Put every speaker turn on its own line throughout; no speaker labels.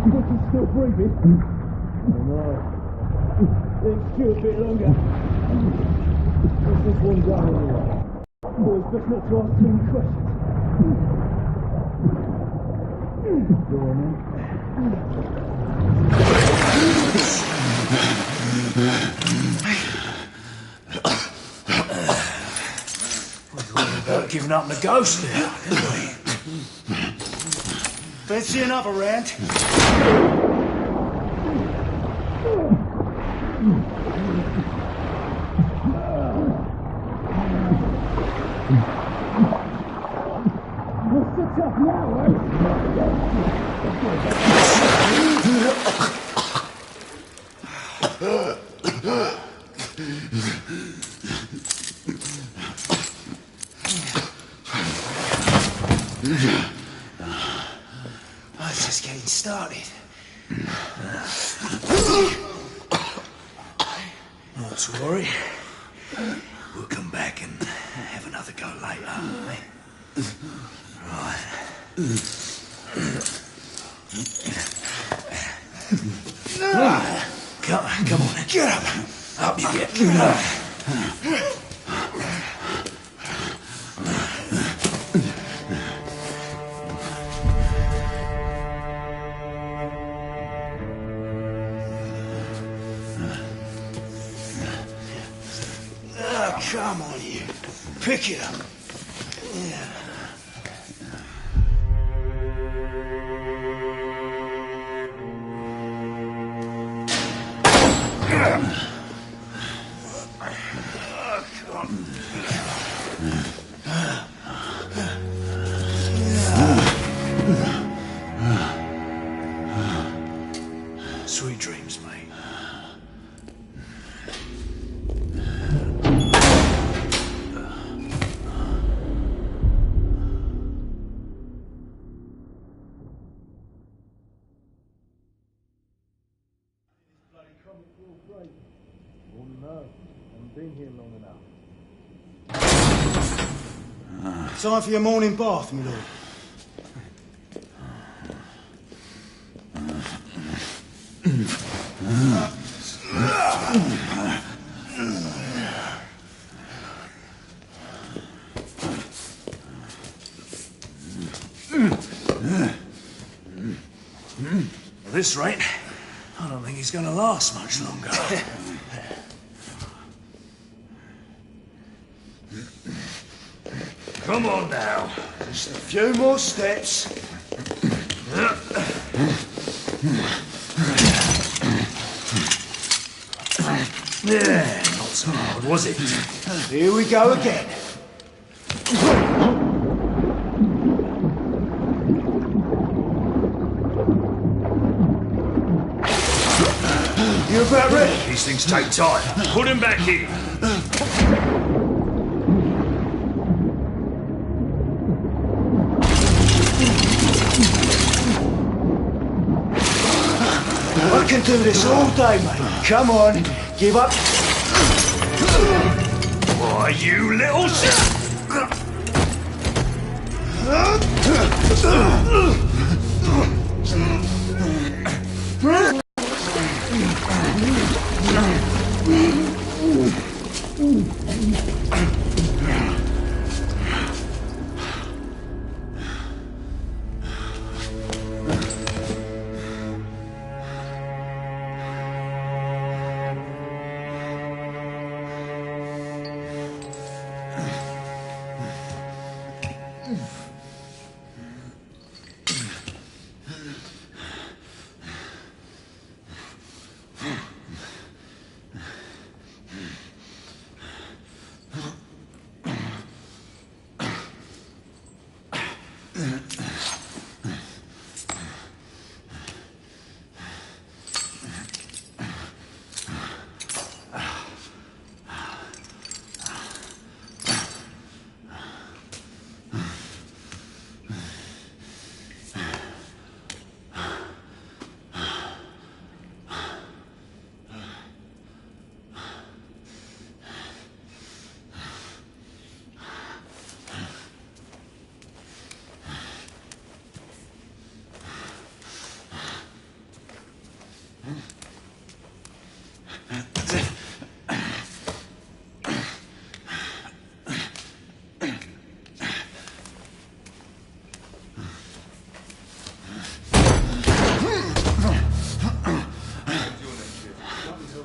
think he's still breathing? Oh no. Let's do a bit longer. What's this one done anyway? Boys, best not to ask too many questions. Go on then. We thought about giving up the ghost now, didn't we?
Fancy another round?
What's the tough now, eh?
Oh, it's just getting started. Not to worry. We'll come back and have another go later, eh? Right. Come on, get up. Up you get. Come on, you. Pick it up. Yeah. Sweet dreams, mate.
Oh no, I haven't been here long enough.
Time for your morning bath, my lord.
At this rate, I don't think he's going to last much longer. Come on now.
Just a few more steps.
Yeah, not so hard, was it?
Here we go again. You about ready?
These things take time. Put him back in.
I can do this all day, mate. Come on, give up.
Why, you little shit!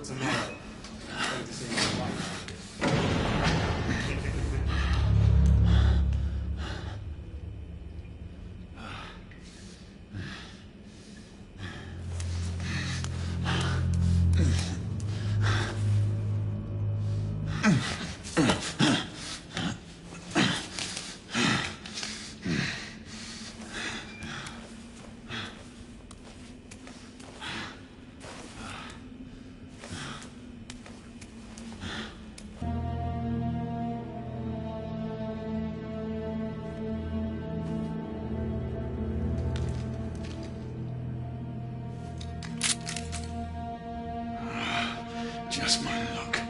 tomorrow. Wait to see you back.
Just my luck.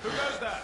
Who goes there?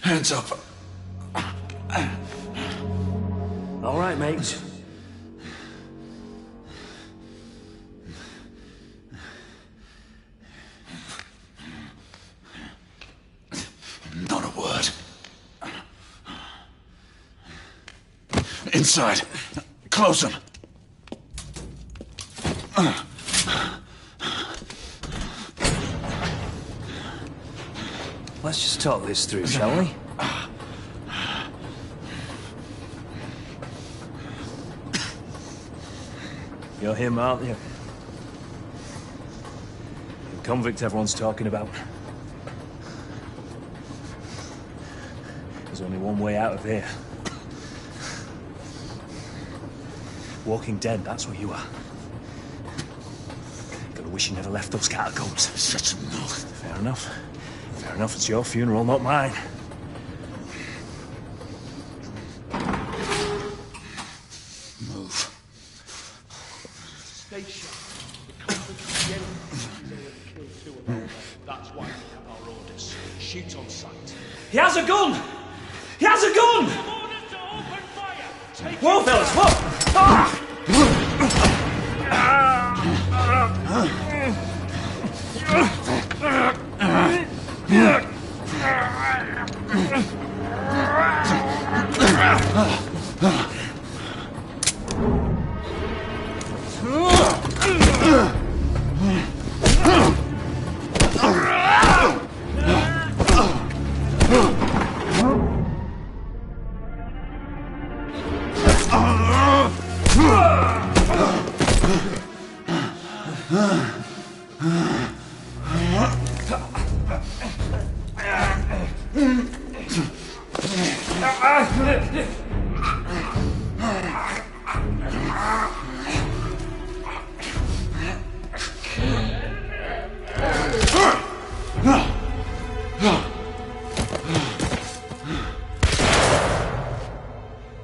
Hands up.
All right, mate.
Not a word. Inside. Close them.
Let's just talk this through, shall we? You're him, aren't you? The convict everyone's talking about. There's only one way out of here. Walking dead, that's what you are. Gotta wish you never left those catacombs.
Such a mouth.
Fair enough. Fair enough, it's your funeral, not mine.
Move.
Stay sharp. That's why we have our orders. Shoot on sight.
He has a gun! He has a gun!
Orders to open fire! Take
Whoa, fellas, whoa! Ah!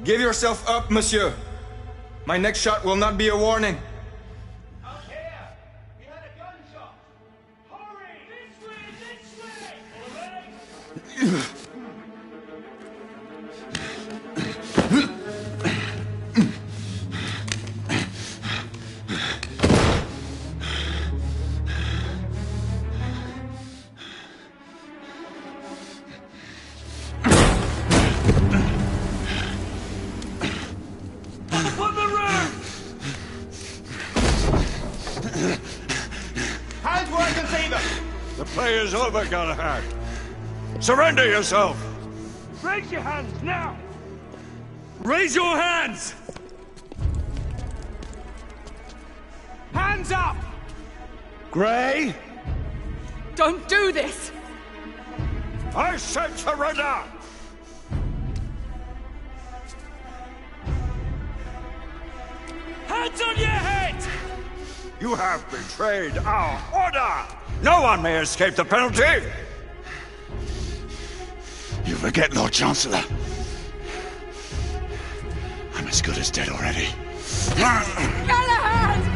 Give yourself up, monsieur. My next shot will not be a warning.
Out here! We had a gunshot! Hurry! This way! This way!
The play is over, Galahad. Surrender yourself!
Raise your hands, now!
Raise your hands!
Hands up!
Gray,
Don't do this!
I said surrender!
Hands on your head!
You have betrayed our order! No one may escape the penalty!
You forget, Lord Chancellor. I'm as good as dead already.
Galahad!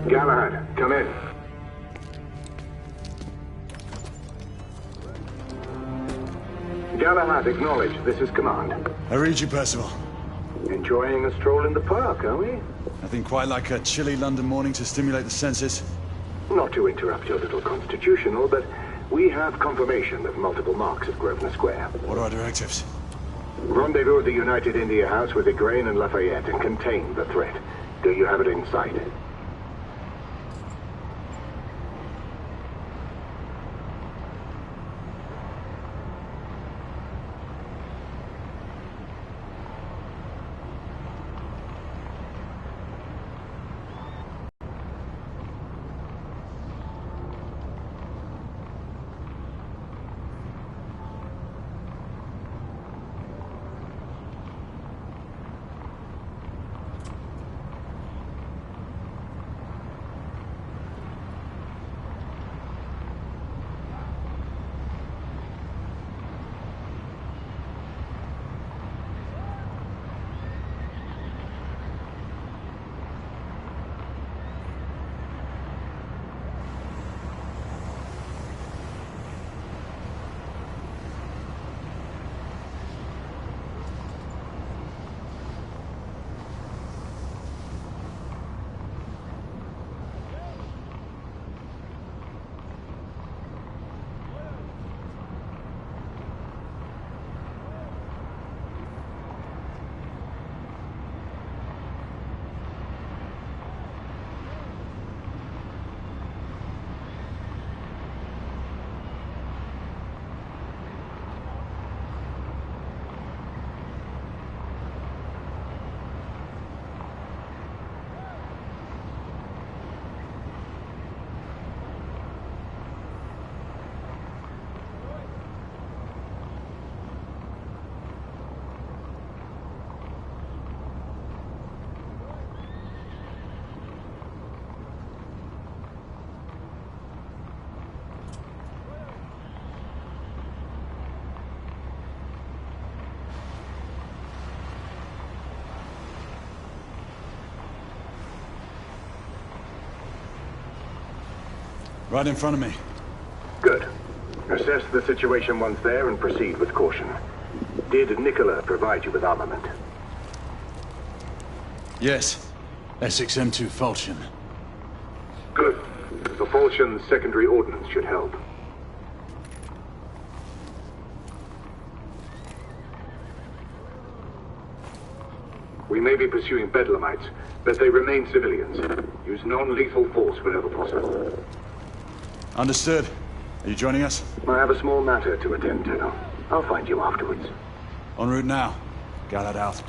Galahad, come in. Galahad, acknowledge. This is command.
I read you, Percival.
Enjoying a stroll in the park, are we?
Nothing quite like a chilly London morning to stimulate the senses.
Not to interrupt your little constitutional, but we have confirmation of multiple marks at Grosvenor Square.
What are our directives?
Rendezvous at the United India House with Igraine and Lafayette and contain the threat. Do you have it in sight?
Right in front of me.
Good. Assess the situation once there and proceed with caution. Did Nicola provide you with armament?
Yes. Essex M2 Falchion.
Good. The Falchion's secondary ordnance should help. We may be pursuing Bedlamites, but they remain civilians. Use non-lethal force whenever possible.
Understood. Are you joining us?
I have a small matter to attend to. I'll find you afterwards.
En route now. Got that out.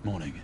Morning.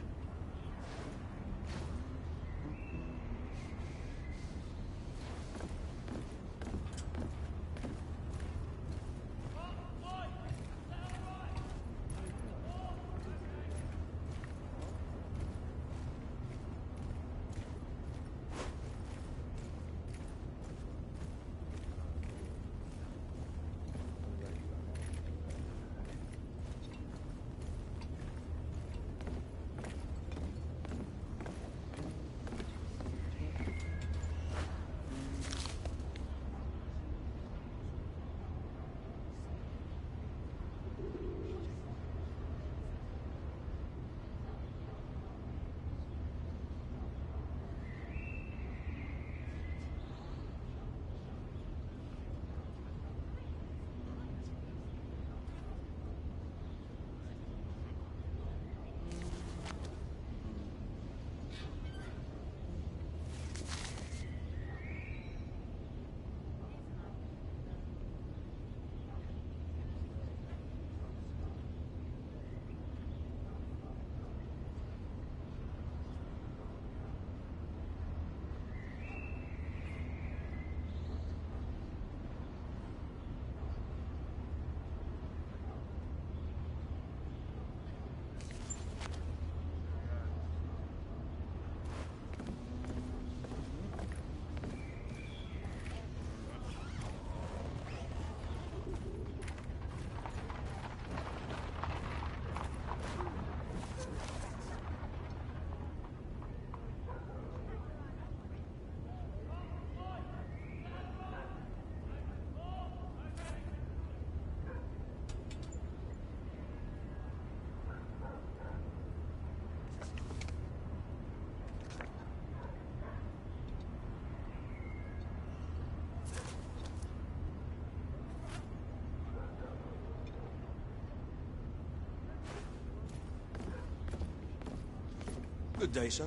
Good day, sir.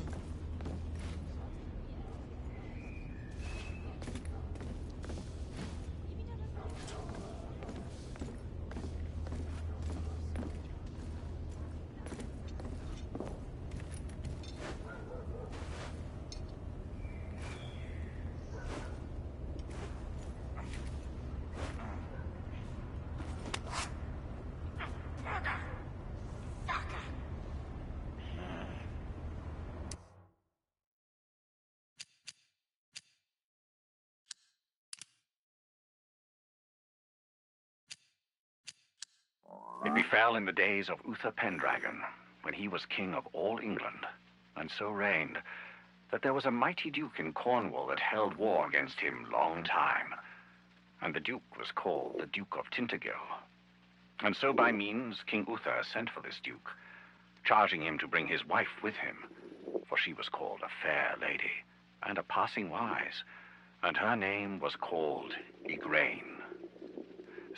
It befell in the days of Uther Pendragon, when he was king of all England, and so reigned, that there was a mighty duke in Cornwall that held war against him long time. And the duke was called the Duke of Tintagel. And so by means King Uther sent for this duke, charging him to bring his wife with him, for she was called a fair lady, and a passing wise, and her name was called Igraine.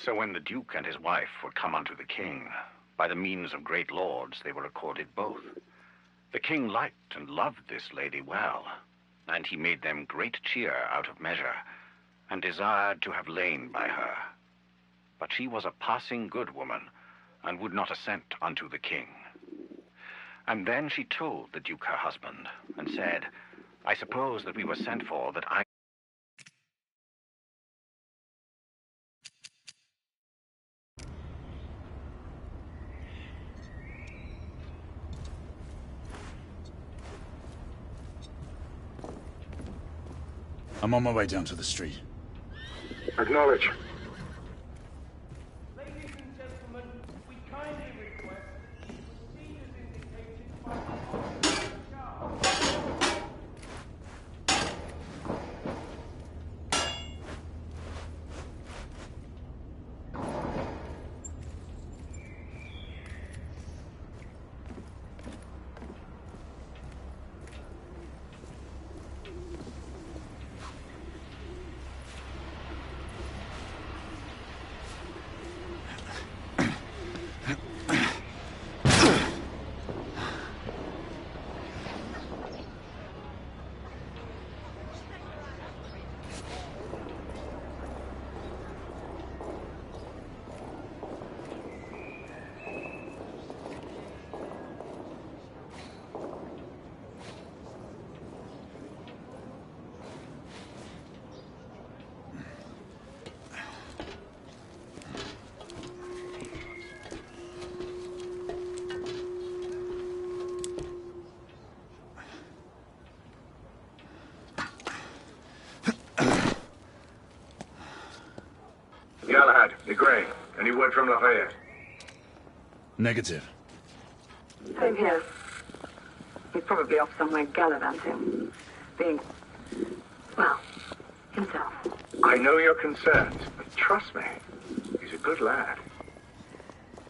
So when the Duke and his wife were come unto the king, by the means of great lords they were accorded both. The king liked and loved this lady well, and he made them great cheer out of measure, and desired to have lain by her. But she was a passing good woman, and would not assent unto the king. And then she told the Duke her husband, and said, I suppose that we were sent for that I...
I'm on my way down to the street.
Acknowledge.
Ladies and gentlemen, we kindly request that you proceed as indicated by the charge.
Galahad, Gray, any word from Lafayette?
Negative.
Same here. He's probably off somewhere gallivanting. Being, well, himself.
I know you're concerned, but trust me, he's a good lad.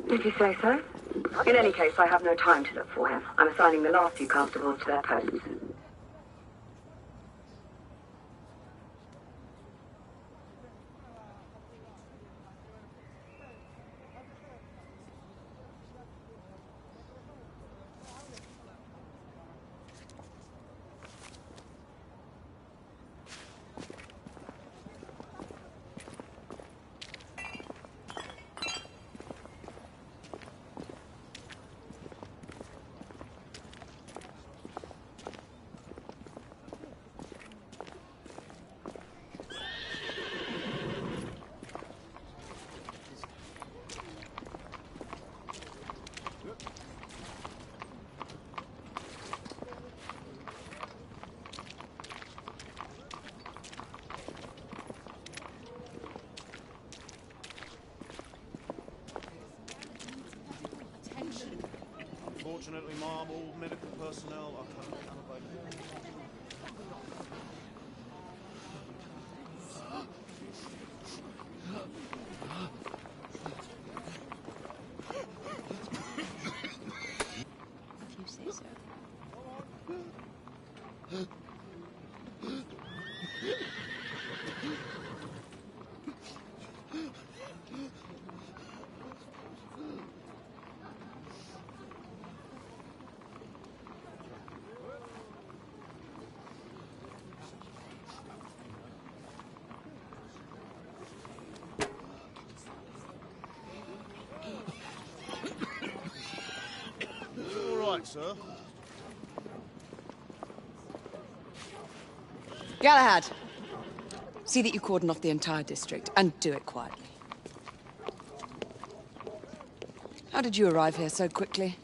If you say so. In any case, I have no time to look for him. I'm assigning the last few constables to their posts.
Unfortunately, Mom, all medical personnel are currently unavailable.
If you say so.
All right, sir.
Galahad, see that you cordon off the entire district, and do it quietly. How did you arrive here so quickly?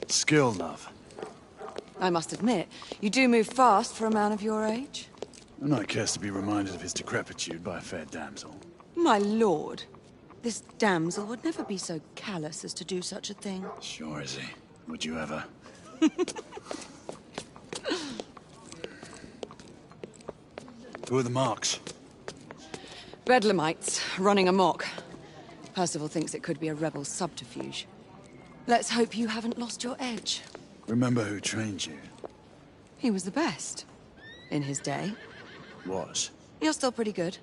Skill, love.
I must admit, you do move fast for a man of your age.
A knight cares to be reminded of his decrepitude by a fair damsel.
My lord, this damsel would never be so callous as to do such a thing.
Sure is he. Would you ever? Who are the marks?
Bedlamites, running amok. Percival thinks it could be a rebel subterfuge. Let's hope you haven't lost your edge.
Remember who trained you?
He was the best. In his day.
Was.
You're still pretty good.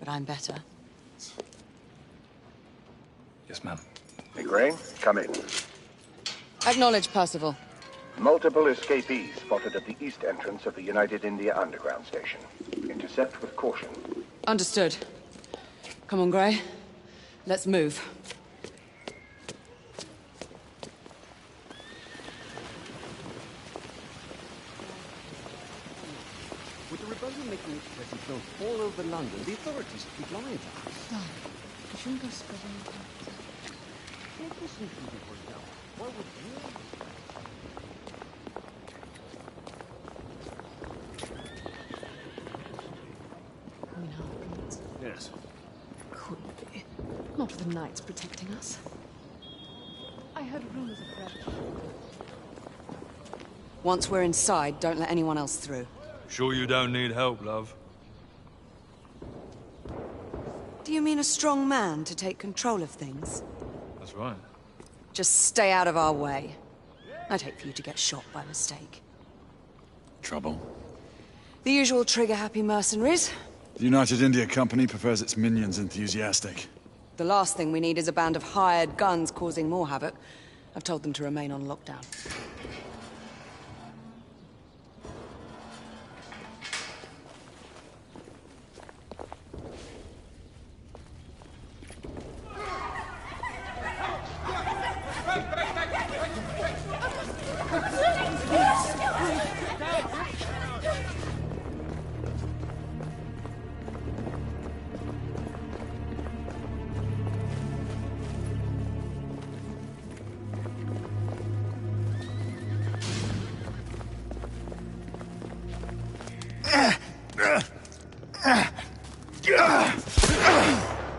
but I'm better.
Yes, ma'am.
Gray, come in.
Acknowledge, Percival.
Multiple escapees spotted at the east entrance of the United India Underground Station. Intercept with caution.
Understood. Come on, Gray. Let's move.
With the rebellion making its presence known all over London, the authorities keep lying to us. If this intrusion was done, why would you...
Yes.
Couldn't be. Not with the knights protecting us. I heard rumors of that. Once we're inside, don't let anyone else through.
Sure you don't need help, love?
Do you mean a strong man to take control of things?
That's right.
Just stay out of our way. I'd hate for you to get shot by mistake.
Trouble?
The usual trigger-happy mercenaries.
The United India Company prefers its minions enthusiastic.
The last thing we need is a band of hired guns causing more havoc. I've told them to remain on lockdown.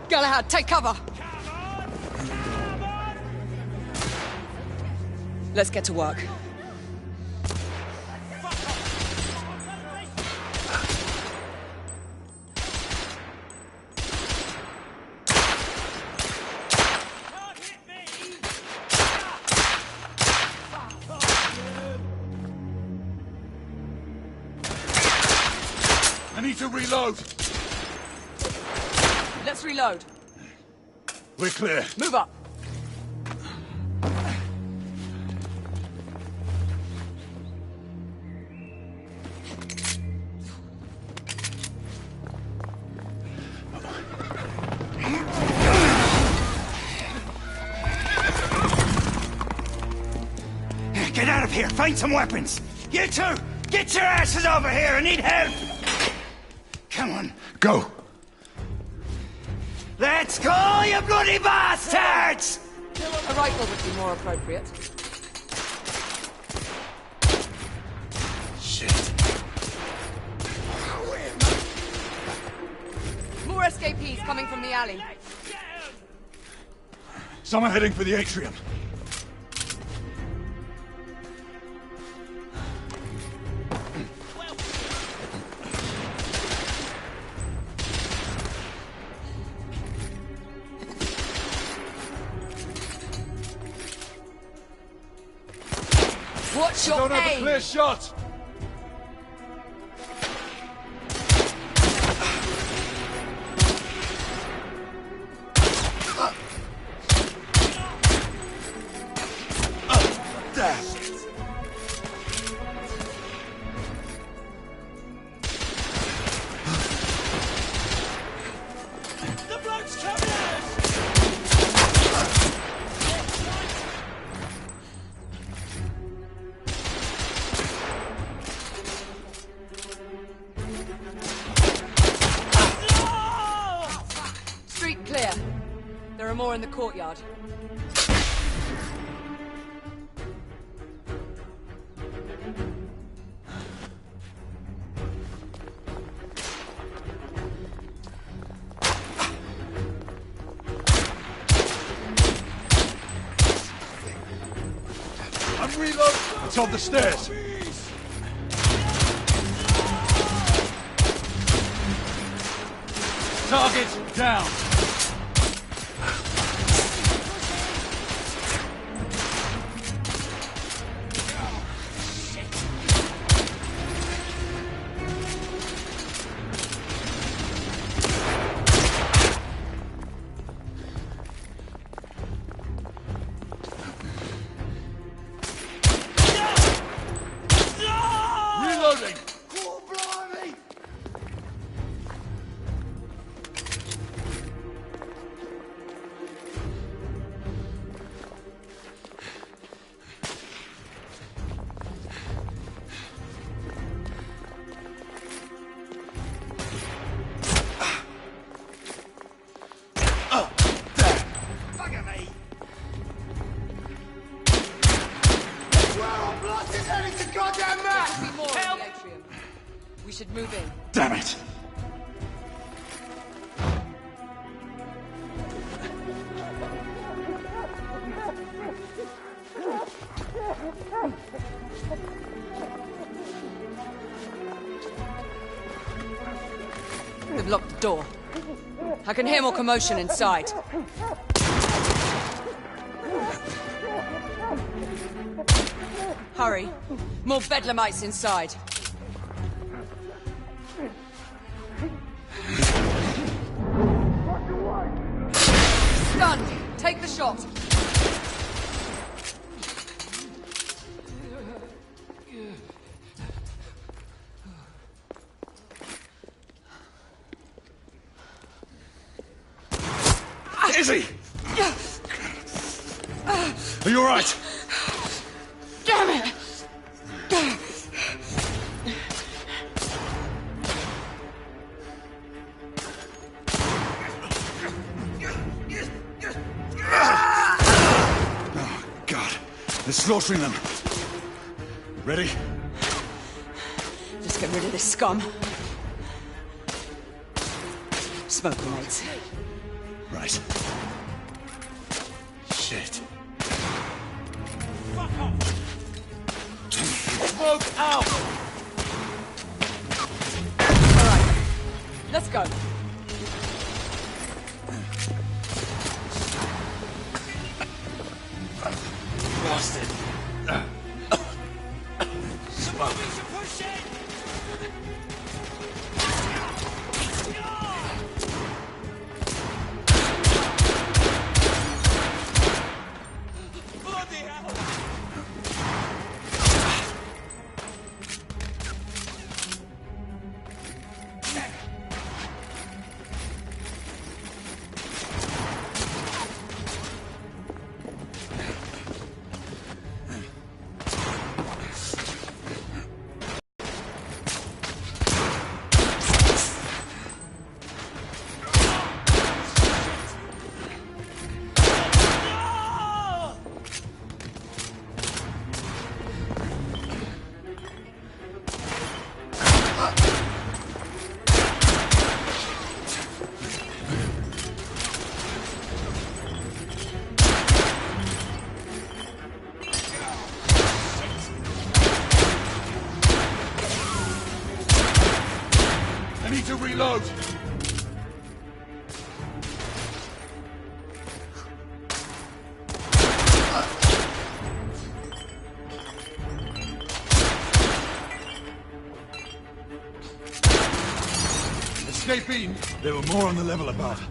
Galahad, take cover! Let's get to work.
I need to reload!
Let's reload.
We're clear.
Move up.
Get out of here! Find some weapons! You two! Get your asses over here! I need help! Come on.
Go!
Let's go, you bloody bastards!
A rifle would be more appropriate.
Shit.
More escapees coming from the alley.
Some are heading for the atrium.
What's your
Don't have a
aim?
clear shot!
The bloke's coming out!
Street clear. There are more in the courtyard.
I'm reloading! It's on the stairs! Target down!
should move in.
Damn it!
They've locked the door. I can hear more commotion inside. Hurry. More bedlamites inside. Stunned. Take the shot.
Izzy! Are you alright?
Damn it!
Oh, God. They're slaughtering them. Ready?
Just get rid of this scum. Smoke grenades.
Right. Shit.
Fuck off! Smoke out!
All right. Let's go.
Bastard.
Smoke! We should push in! Bloody hell!
I need to reload. Escaping. There were more on the level above.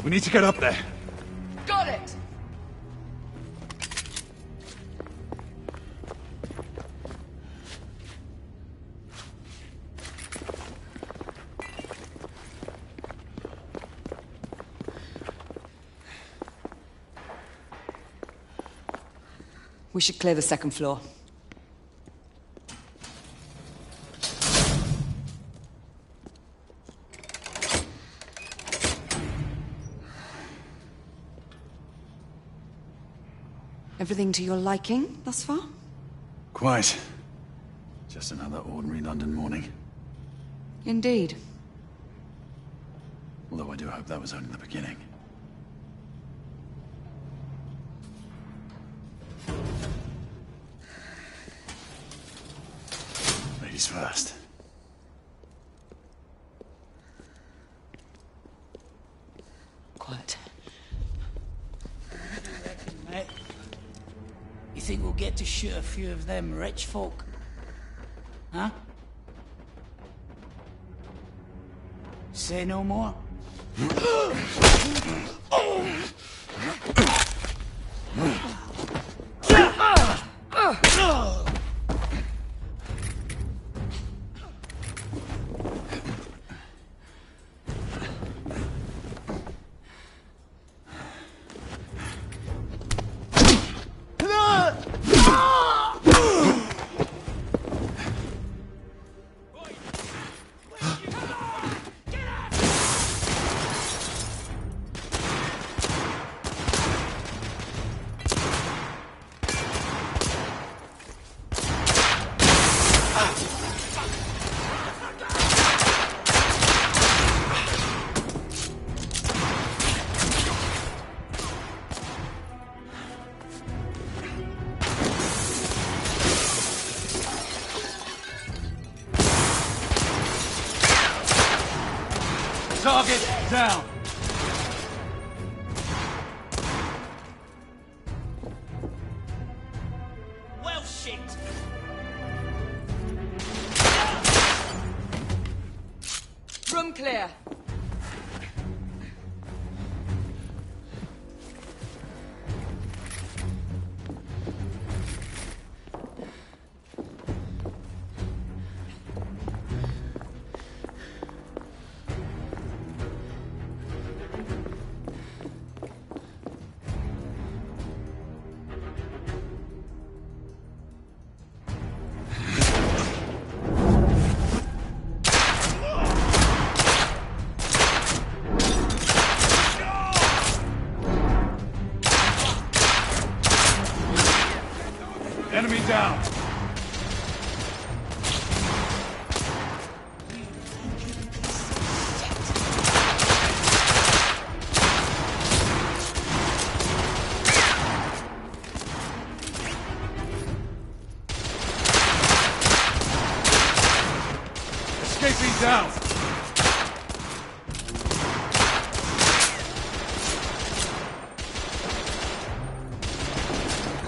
We need to get up there.
Got it! We should clear the second floor. Everything to your liking thus far?
Quite. Just another ordinary London morning.
Indeed.
Although I do hope that was only the beginning. Ladies first.
Quiet.
Mate, you think we'll get to shoot a few of them rich folk? Huh? Say no more?
Down!
Well, shit!
Room clear.
Enemy down! Escaping down!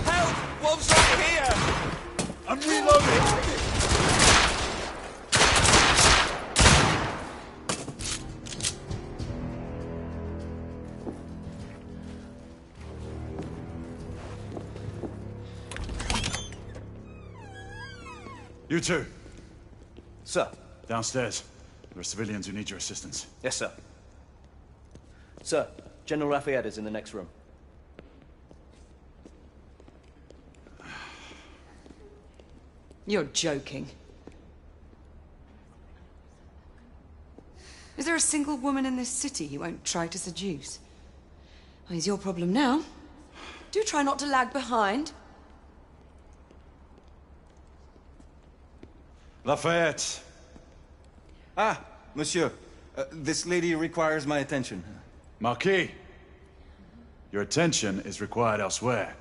Help! Wolves right here!
I'm reloading! You two.
Sir.
Downstairs. There are civilians who need your assistance.
Yes, sir. Sir, General Lafayette is in the next room.
You're joking. Is there a single woman in this city he won't try to seduce? Well, he's your problem now. Do try not to lag behind.
Lafayette. Ah, monsieur. This lady requires my attention.
Marquis, your attention is required elsewhere.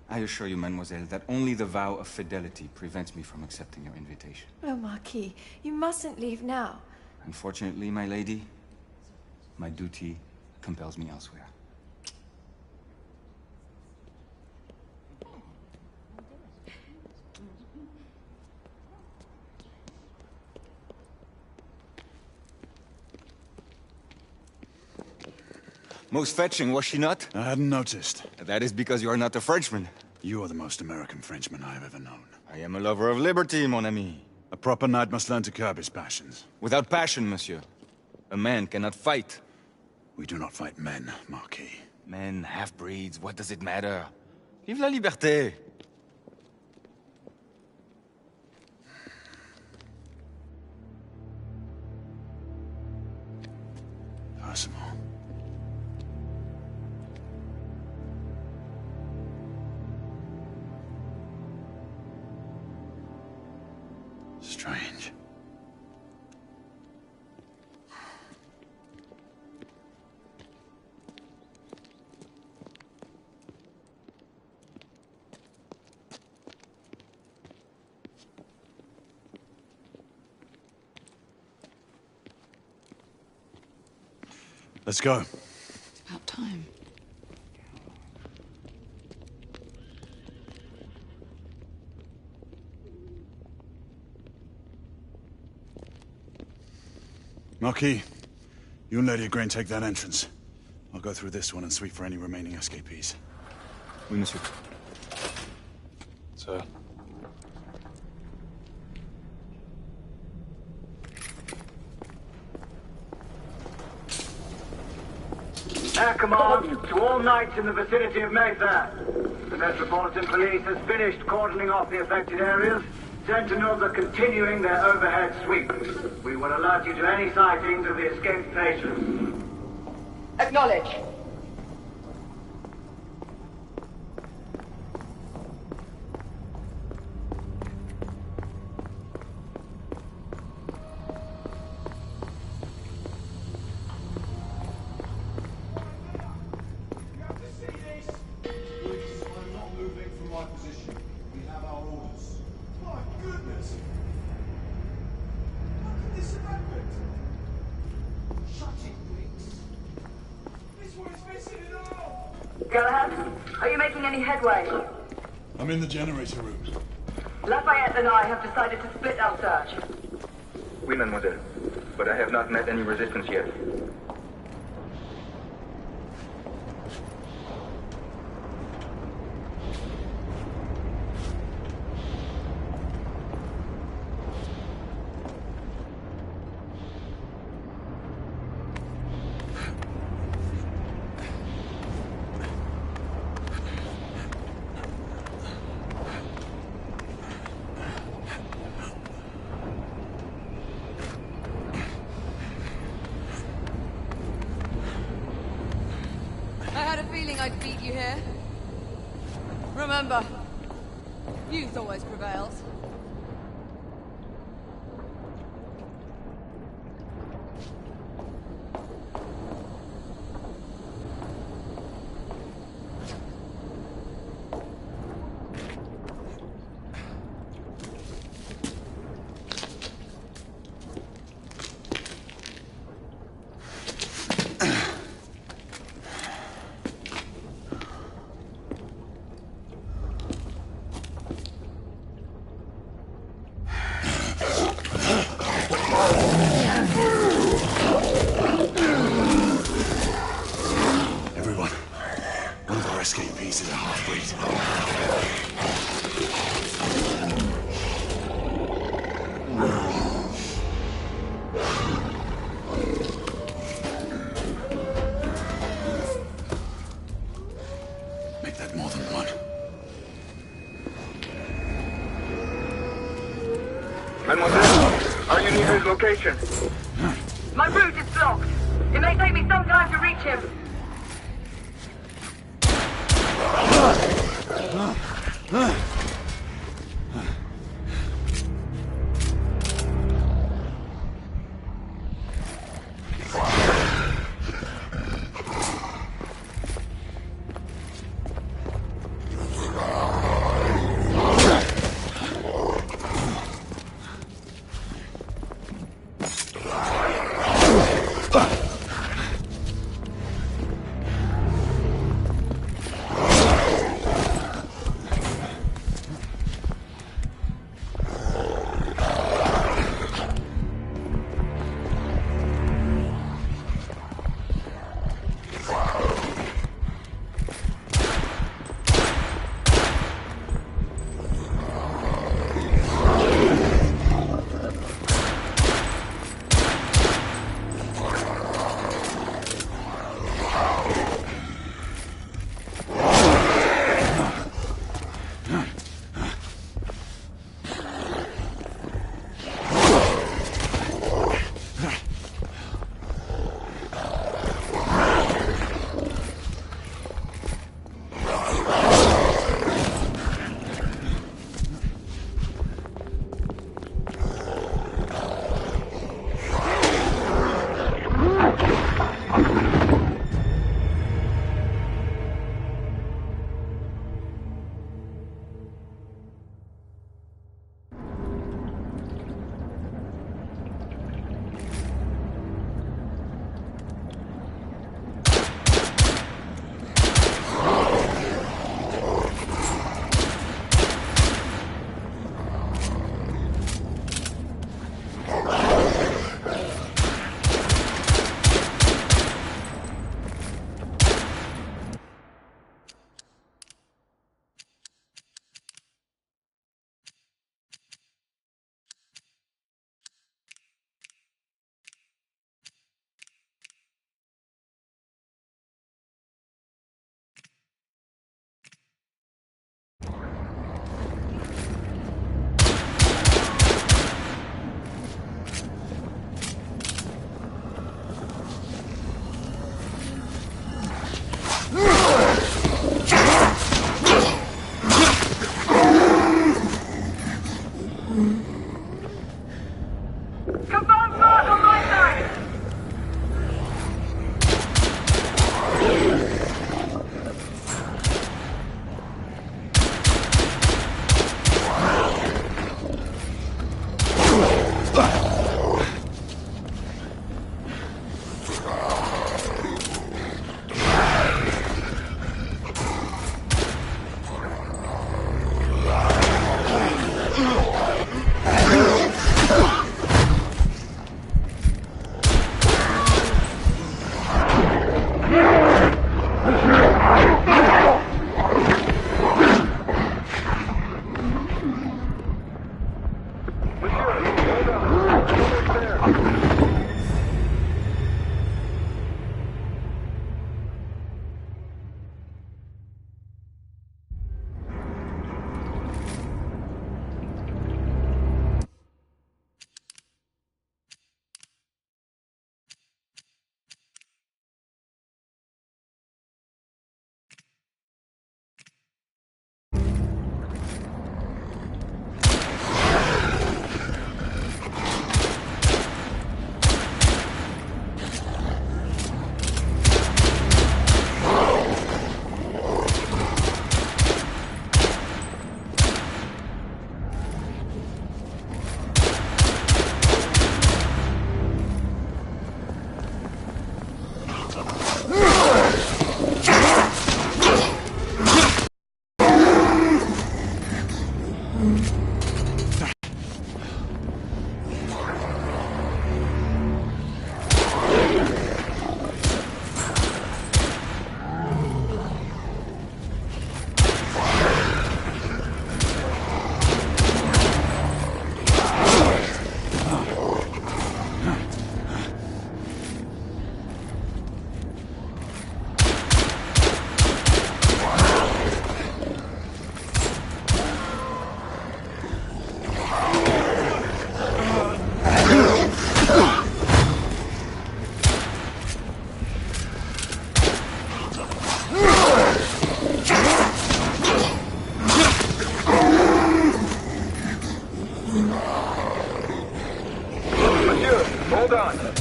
I assure you, mademoiselle, that only the vow of fidelity prevents me from accepting your invitation.
Oh, Marquis, you mustn't leave now.
Unfortunately, my lady, my duty compels me elsewhere. Most fetching, was she not?
I hadn't noticed.
That is because you are not a Frenchman.
You are the most American Frenchman I have ever known.
I am a lover of liberty, mon ami.
A proper knight must learn to curb his passions.
Without passion, monsieur, a man cannot fight.
We do not fight men, Marquis.
Men, half-breeds, what does it matter? Vive la liberté!
Personal. Strange. Let's go.
It's about time.
Marquis, you and Lady Grain take that entrance. I'll go through this one and sweep for any remaining escapees.
Oui, monsieur.
Sir.
Air command to all knights in the vicinity of Mayfair. The Metropolitan Police has finished cordoning off the affected areas. Sentinels are continuing their overhead sweep. We will alert you to any sightings of the escaped patients.
Acknowledge.
Galahad, are you making any headway?
I'm in the generator room.
Lafayette and I have decided to split our search.
Oui, mademoiselle. But I have not met any resistance yet.
I had a feeling I'd beat you here. Remember, youth always prevails.
Everyone, one of our escapees is a half-breed. Make that more than one.
Mademoiselle, are you near his location?
My route is blocked. It may take me some time to reach him.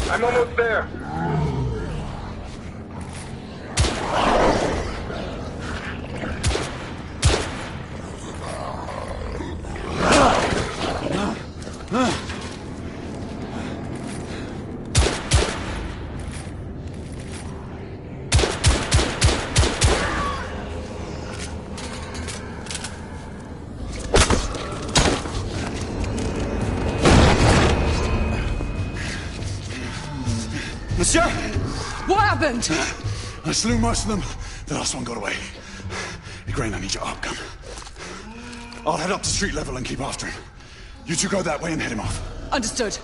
I'm almost there.
Monsieur!
What happened?
I slew most of them. The last one got away. Igraine, I need your arc gun. I'll head up to street level and keep after him. You two go that way and head him off.
Understood.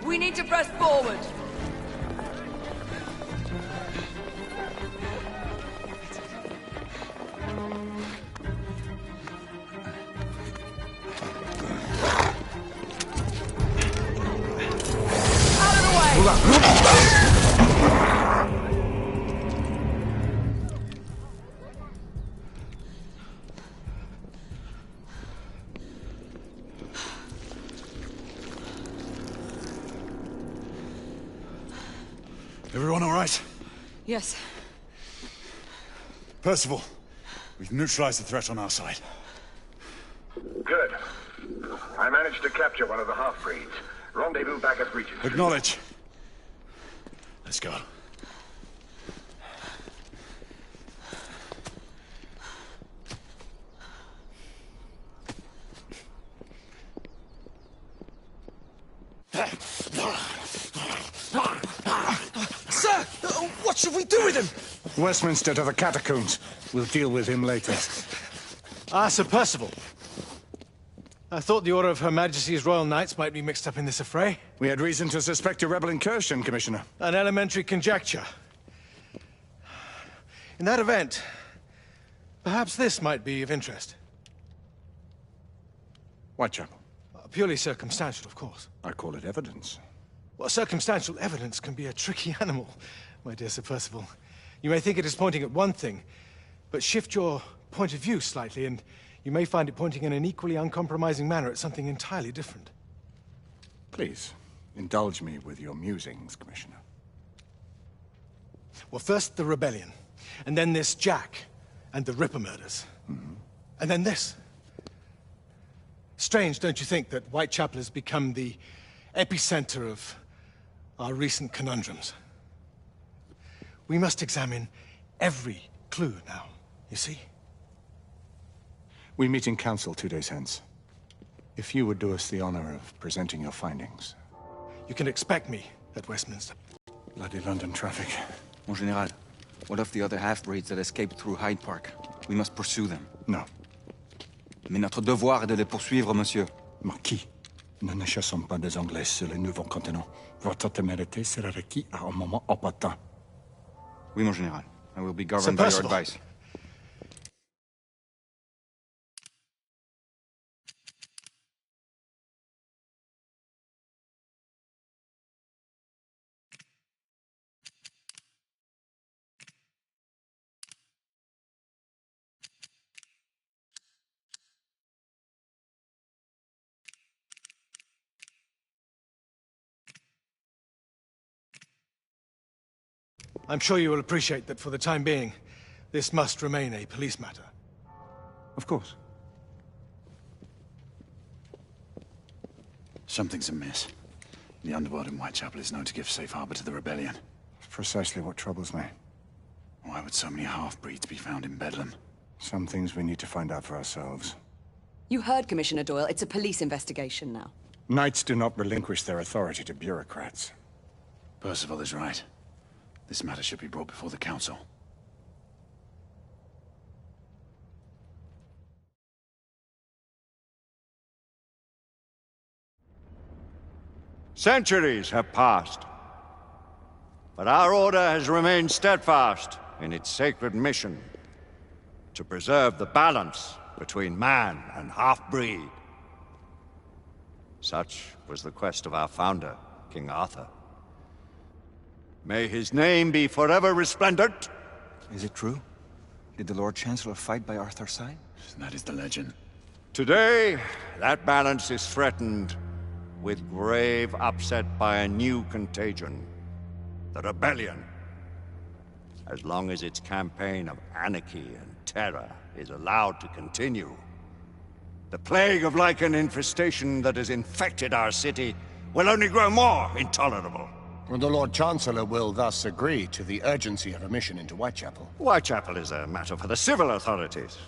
We need to press forward. Out of the way!
Everyone all right?
Yes.
Percival, we've neutralized the threat on our side.
Good. I managed to capture one of the half-breeds. Rendezvous back at Regent.
Acknowledge. Let's go.
Sir! What should we do with him?
Westminster to the catacombs. We'll deal with him later.
Ah, Sir Percival. I thought the Order of Her Majesty's Royal Knights might be mixed up in this affray.
We had reason to suspect a rebel incursion, Commissioner.
An elementary conjecture. In that event, perhaps this might be of interest.
Whitechapel.
Purely circumstantial, of course.
I call it evidence.
Well, circumstantial evidence can be a tricky animal, my dear Sir Percival.
You may think it is pointing at one thing, but shift your point of view slightly, and you may find it pointing in an equally uncompromising manner at something entirely different.
Please, indulge me with your musings, Commissioner.
Well, first the rebellion, and then this Jack, and the Ripper murders. And then this. Strange, don't you think, that Whitechapel has become the epicenter of our recent conundrums? We must examine every clue now, you see?
We meet in council 2 days hence. If you would do us the honor of presenting your findings.
You can expect me at Westminster.
Bloody London traffic.
Mon Général, what of the other half-breeds that escaped through Hyde Park? We must pursue them.
No.
Mais notre devoir est de les poursuivre, monsieur.
Marquis, nous ne chassons pas des Anglais sur le nouveau continent. Votre témérité sera requis à un moment opportun.
Oui, mon Général. I will be governed by your advice.
I'm sure you will appreciate that for the time being, this must remain a police matter.
Of course.
Something's amiss. The underworld in Whitechapel is known to give safe harbor to the rebellion.
Precisely what troubles me.
Why would so many half-breeds be found in Bedlam?
Some things we need to find out for ourselves.
You heard Commissioner Doyle. It's a police investigation now.
Knights do not relinquish their authority to bureaucrats.
Percival is right. This matter should be brought before the council.
Centuries have passed, but our order has remained steadfast in its sacred mission to preserve the balance between man and half-breed. Such was the quest of our founder, King Arthur. May his name be forever resplendent.
Is it true? Did the Lord Chancellor fight by Arthur's side?
That is the legend.
Today, that balance is threatened with grave upset by a new contagion. The rebellion. As long as its campaign of anarchy and terror is allowed to continue, the plague of lichen infestation that has infected our city will only grow more intolerable.
The Lord Chancellor will thus agree to the urgency of a mission into Whitechapel.
Whitechapel is a matter for the civil authorities.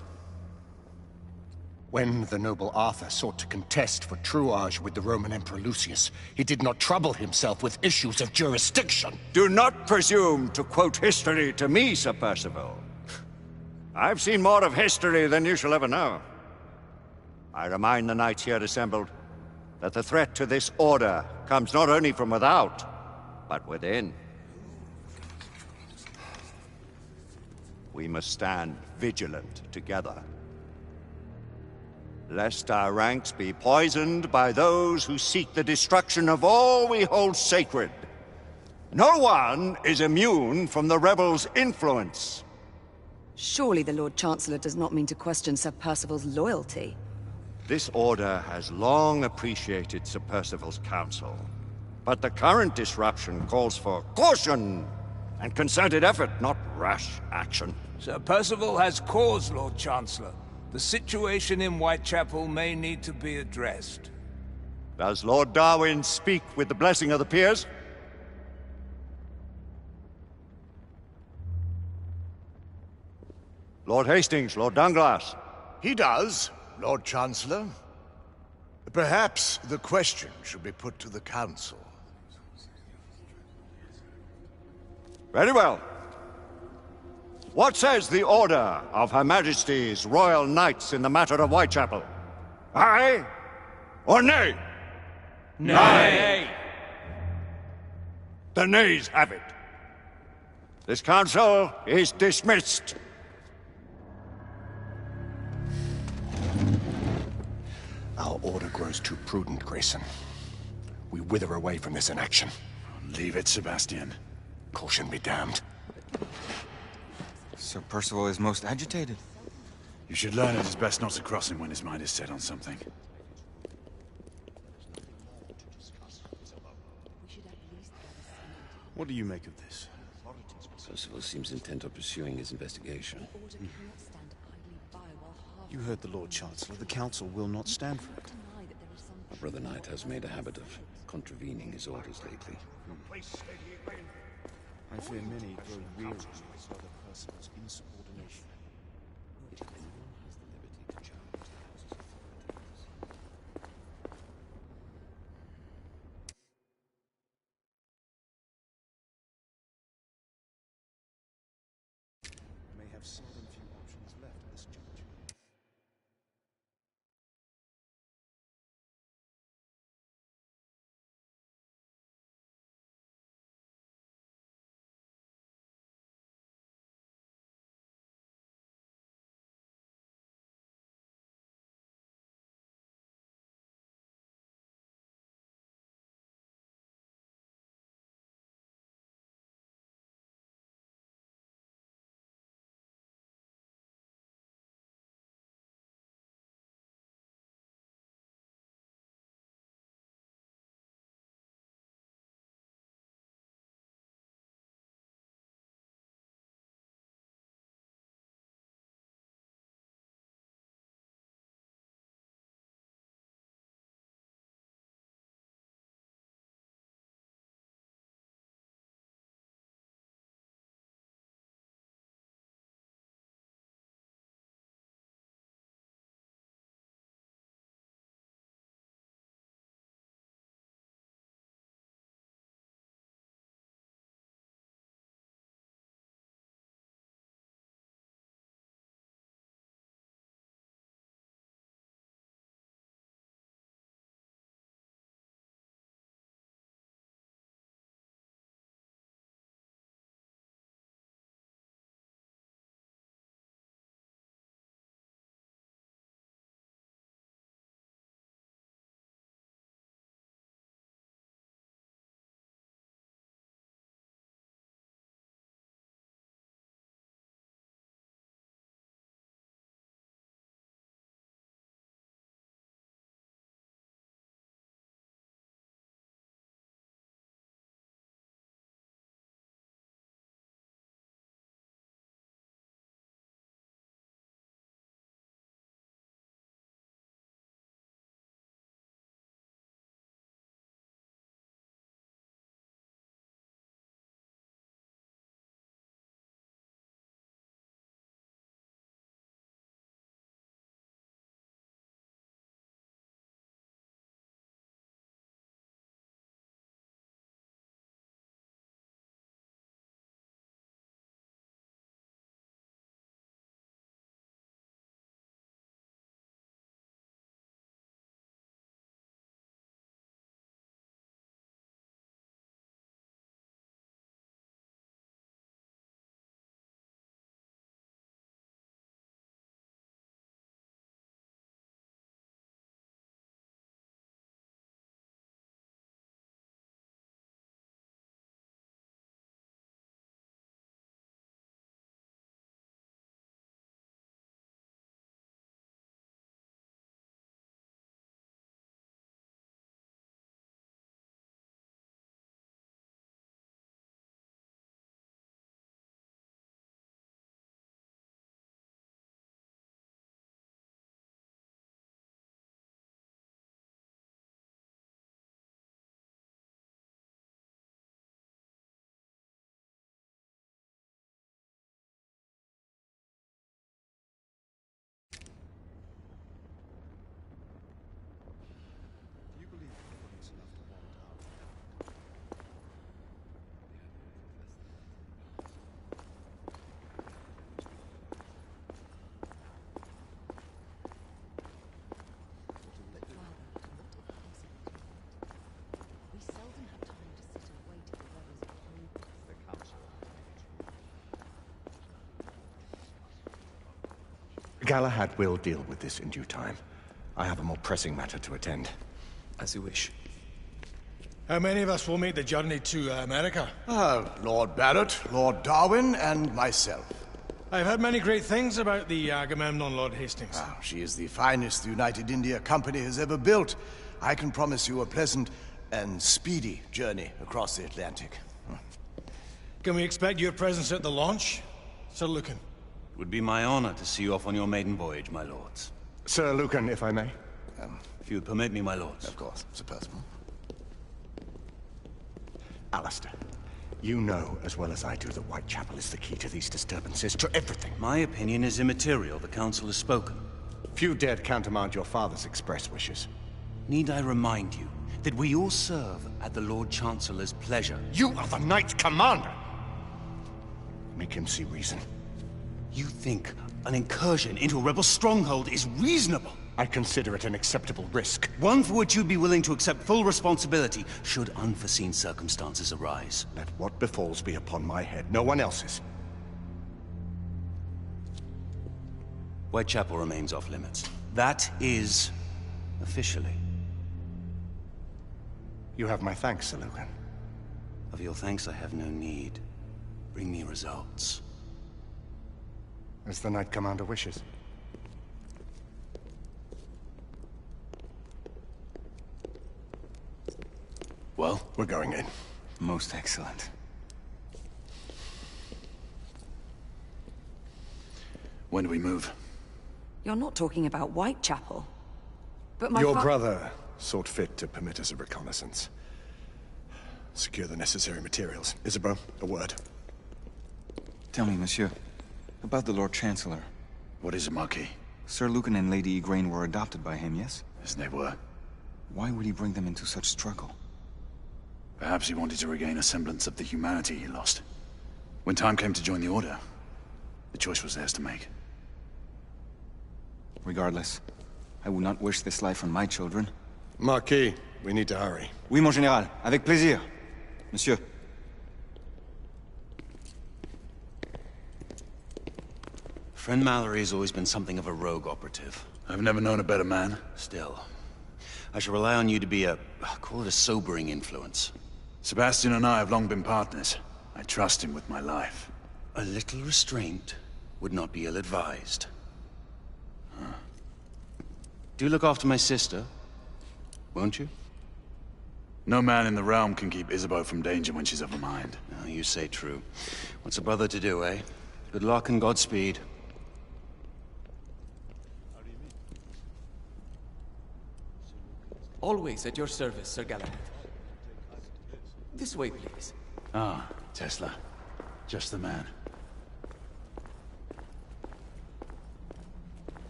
When the noble Arthur sought to contest for truage with the Roman Emperor Lucius, he did not trouble himself with issues of jurisdiction.
Do not presume to quote history to me, Sir Percival. I've seen more of history than you shall ever know. I remind the knights here assembled that the threat to this order comes not only from without, but within. We must stand vigilant together, lest our ranks be poisoned by those who seek the destruction of all we hold sacred. No one is immune from the rebels' influence.
Surely the Lord Chancellor does not mean to question Sir Percival's loyalty.
This order has long appreciated Sir Percival's counsel. But the current disruption calls for caution and concerted effort, not rash action.
Sir Percival has cause, Lord Chancellor. The situation in Whitechapel may need to be addressed.
Does Lord Darwin speak with the blessing of the peers? Lord Hastings, Lord Dunglass.
He does, Lord Chancellor. Perhaps the question should be put to the council.
Very well. What says the Order of Her Majesty's Royal Knights in the matter of Whitechapel? Aye or nay?
Nay.
The nays have it. This council is dismissed.
Our order grows too prudent, Grayson. We wither away from this inaction.
Leave it, Sebastian.
Caution be damned.
Sir Percival is most agitated.
You should learn it is best not to cross him when his mind is set on something.
What do you make of this?
Percival seems intent on pursuing his investigation.
You heard the Lord Chancellor. The Council will not stand for it.
My brother Knight has made a habit of contravening his orders lately.
I fear many grow weary of Brother Percival's insubordination.
If anyone has the liberty to challenge the house's authorities.
May have seldom few options left at this juncture.
Galahad will deal with this in due time. I have a more pressing matter to attend.
As you wish.
How many of us will make the journey to America?
Lord Barrett, Lord Darwin, and myself.
I've heard many great things about the Agamemnon, Lord Hastings.
Ah, she is the finest the United India Company has ever built. I can promise you a pleasant and speedy journey across the Atlantic.
Can we expect your presence at the launch, Sir Lucan?
It would be my honor to see you off on your maiden voyage, my lords.
Sir Lucan, if I may.
If you would permit me, my lords.
Of course, Sir Percival.
Alistair, you know as well as I do that Whitechapel is the key to these disturbances, to everything.
My opinion is immaterial. The Council has spoken.
Few dared countermand your father's express wishes.
Need I remind you that we all serve at the Lord Chancellor's pleasure?
You are the Knight Commander! Make him see reason.
You think an incursion into a rebel stronghold is reasonable?
I consider it an acceptable risk.
One for which you'd be willing to accept full responsibility should unforeseen circumstances arise.
Let what befalls be upon my head, no one else's.
Whitechapel remains off limits. That is officially.
You have my thanks, Sir Lucan.
Of your thanks I have no need. Bring me results.
As the Knight Commander wishes.
Well?
We're going in.
Most excellent.
When do we move?
You're not talking about Whitechapel. But my
Your brother sought fit to permit us a reconnaissance. Secure the necessary materials. Isabeau, a word.
Tell me, monsieur, about the Lord Chancellor.
What is it, Marquis?
Sir Lucan and Lady Igraine were adopted by him, yes?
Yes, they were.
Why would he bring them into such struggle?
Perhaps he wanted to regain a semblance of the humanity he lost. When time came to join the Order, the choice was theirs to make.
Regardless, I would not wish this life on my children.
Marquis, we need to hurry.
Oui, mon général. Avec plaisir. Monsieur.
Friend Mallory has always been something of a rogue operative.
I've never known a better man.
Still, I shall rely on you to be call it a sobering influence.
Sebastian and I have long been partners. I trust him with my life.
A little restraint would not be ill-advised. Do look after my sister, won't you?
No man in the realm can keep Isabeau from danger when she's of a mind.
Oh, you say true. What's a brother to do, eh? Good luck and Godspeed.
Always at your service, Sir Galahad. This way, please.
Ah, Tesla. Just the man.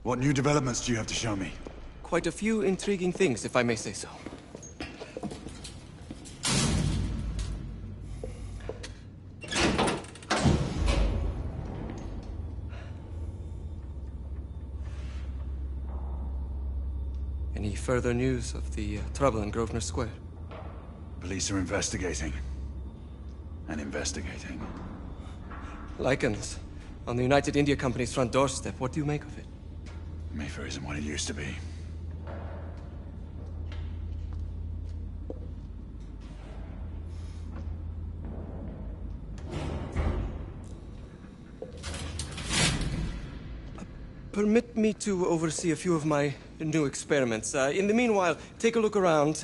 What new developments do you have to show me?
Quite a few intriguing things, if I may say so. Any further news of the trouble in Grosvenor Square?
Police are investigating. And investigating.
Lycans, on the United India Company's front doorstep. What do you make of it?
Mayfair isn't what it used to be.
Permit me to oversee a few of my new experiments. In the meanwhile, take a look around.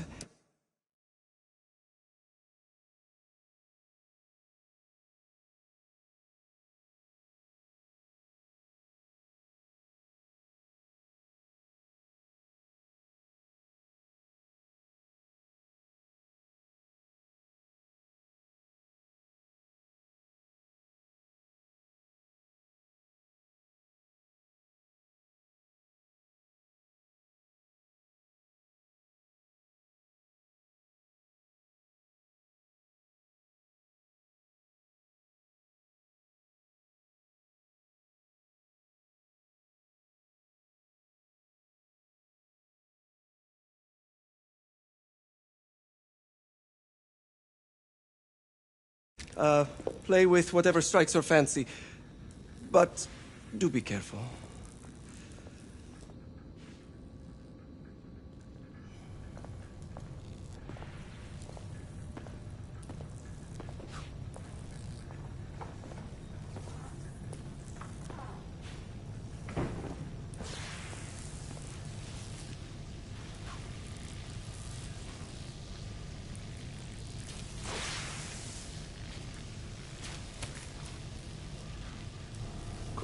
Play with whatever strikes your fancy. But do be careful.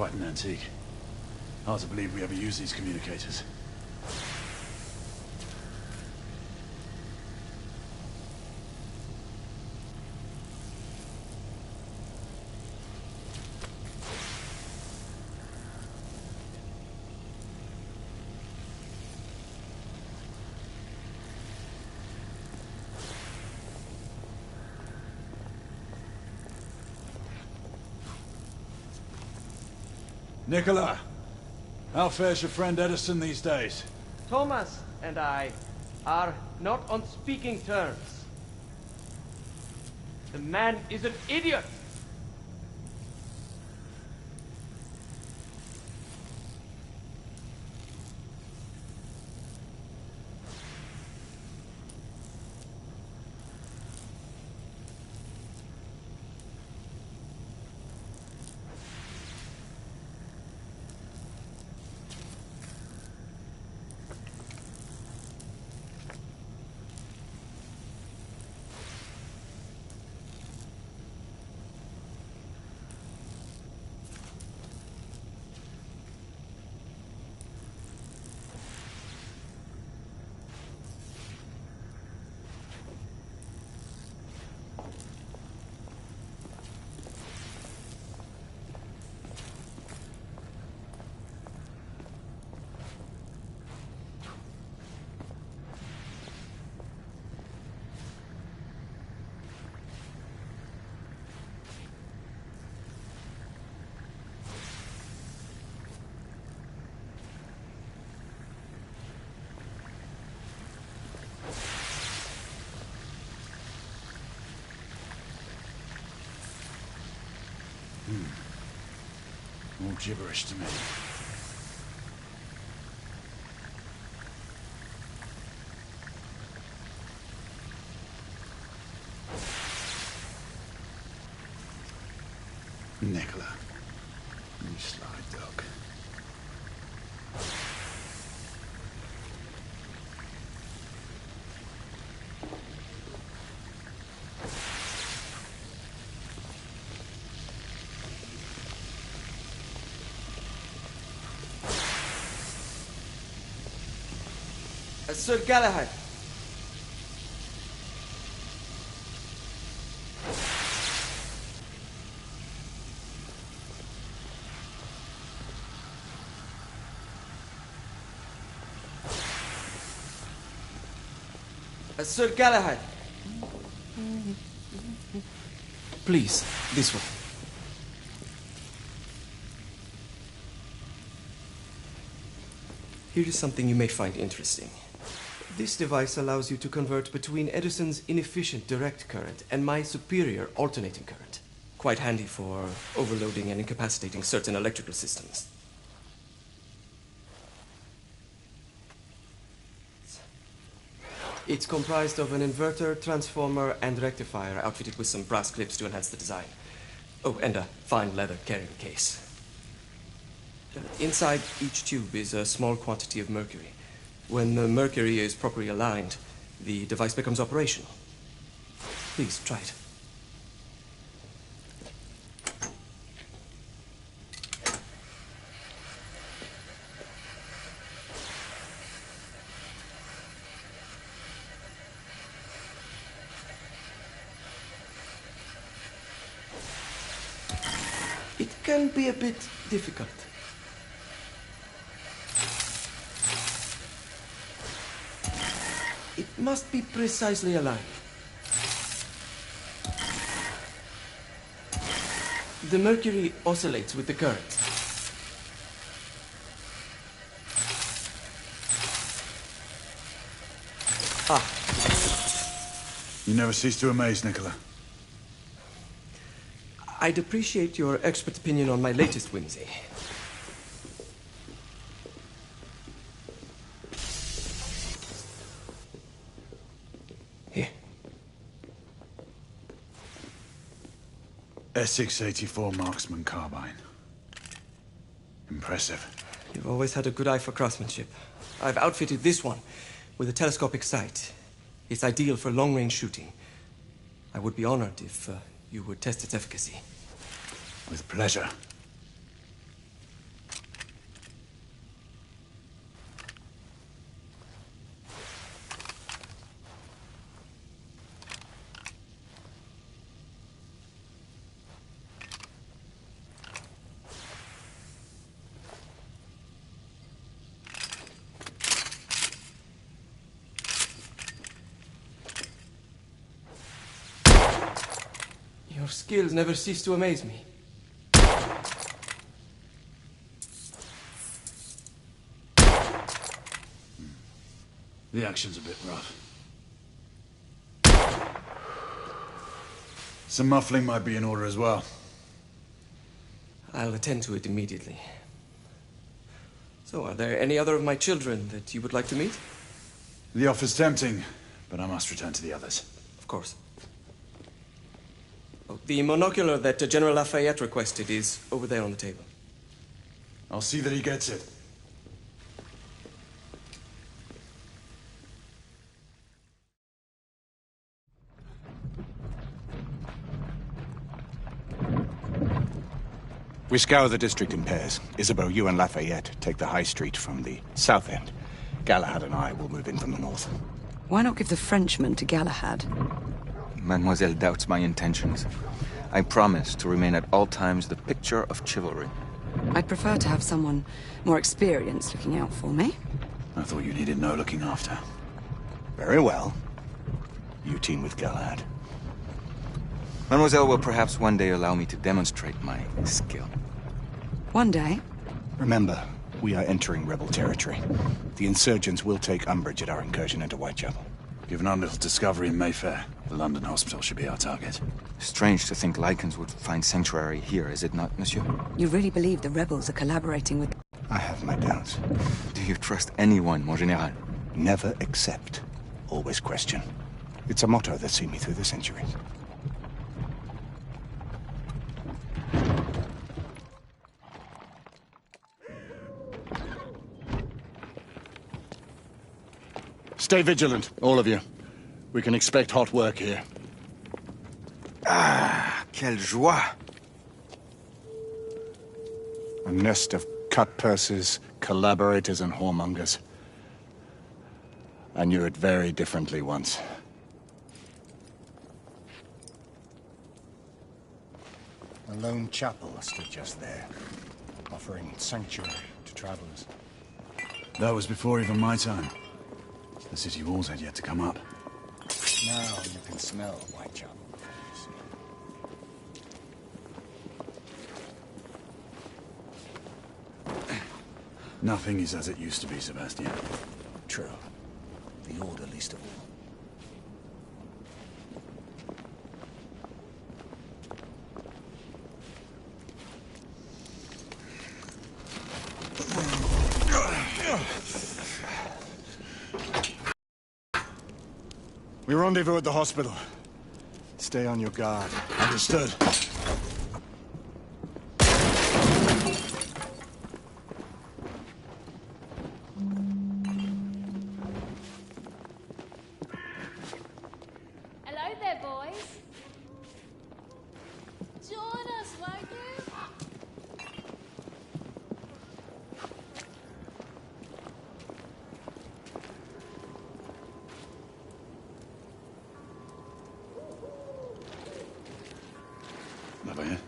Quite an antique. Hard to believe we ever use these communicators. Nicola, how fares your friend Edison these days?
Thomas and I are not on speaking terms. The man is an idiot!
All gibberish to me. Nicola, you sly dog.
Sir Galahad. Sir Galahad. Please, this way. Here is something you may find interesting. This device allows you to convert between Edison's inefficient direct current and my superior alternating current. Quite handy for overloading and incapacitating certain electrical systems. It's comprised of an inverter, transformer, and rectifier outfitted with some brass clips to enhance the design. Oh, and a fine leather carrying case. Inside each tube is a small quantity of mercury. When the mercury is properly aligned, the device becomes operational. Please, try it. It can be a bit difficult. It must be precisely aligned. The mercury oscillates with the current.
You never cease to amaze, Nicola.
I'd appreciate your expert opinion on my latest whimsy. Here.
S684 Marksman Carbine. Impressive.
You've always had a good eye for craftsmanship. I've outfitted this one with a telescopic sight. It's ideal for long-range shooting. I would be honored if you would test its efficacy.
With pleasure.
skills never cease to amaze me.
The action's a bit rough. Some muffling might be in order as well.
I'll attend to it immediately. So, are there any other of my children that you would like to meet?
The offer's tempting, but I must return to the others.
Of course. Oh, the monocular that General Lafayette requested is over there on the table.
I'll see that he gets it.
We scour the district in pairs. Isabeau, you and Lafayette take the high street from the south end. Galahad and I will move in from the north.
Why not give the Frenchman to Galahad?
Mademoiselle doubts my intentions. I promise to remain at all times the picture of chivalry.
I'd prefer to have someone more experienced looking out for me.
I thought you needed no looking after.
Very well. You team with Galahad.
Mademoiselle will perhaps one day allow me to demonstrate my skill.
One day?
Remember, we are entering rebel territory. The insurgents will take umbrage at our incursion into Whitechapel.
Given our little discovery in Mayfair, the London hospital should be our target.
Strange to think Lycans would find sanctuary here, is it not, monsieur?
You really believe the rebels are collaborating with...
I have my doubts.
Do you trust anyone, mon général?
Never accept. Always question. It's a motto that's seen me through the centuries. Stay vigilant, all of you. We can expect hot work here.
Ah, quelle joie!
A nest of cut-pursers, collaborators, and whoremongers. I knew it very differently once. A lone chapel stood just there, offering sanctuary to travelers.
That was before even my time. The city walls had yet to come up.
Now you can smell Whitechapel.
Nothing is as it used to be, Sebastian.
True. The Order least of all. We rendezvous at the hospital. Stay on your guard.
Understood.
Hello there, boys. Join us, won't you?
Lafayette.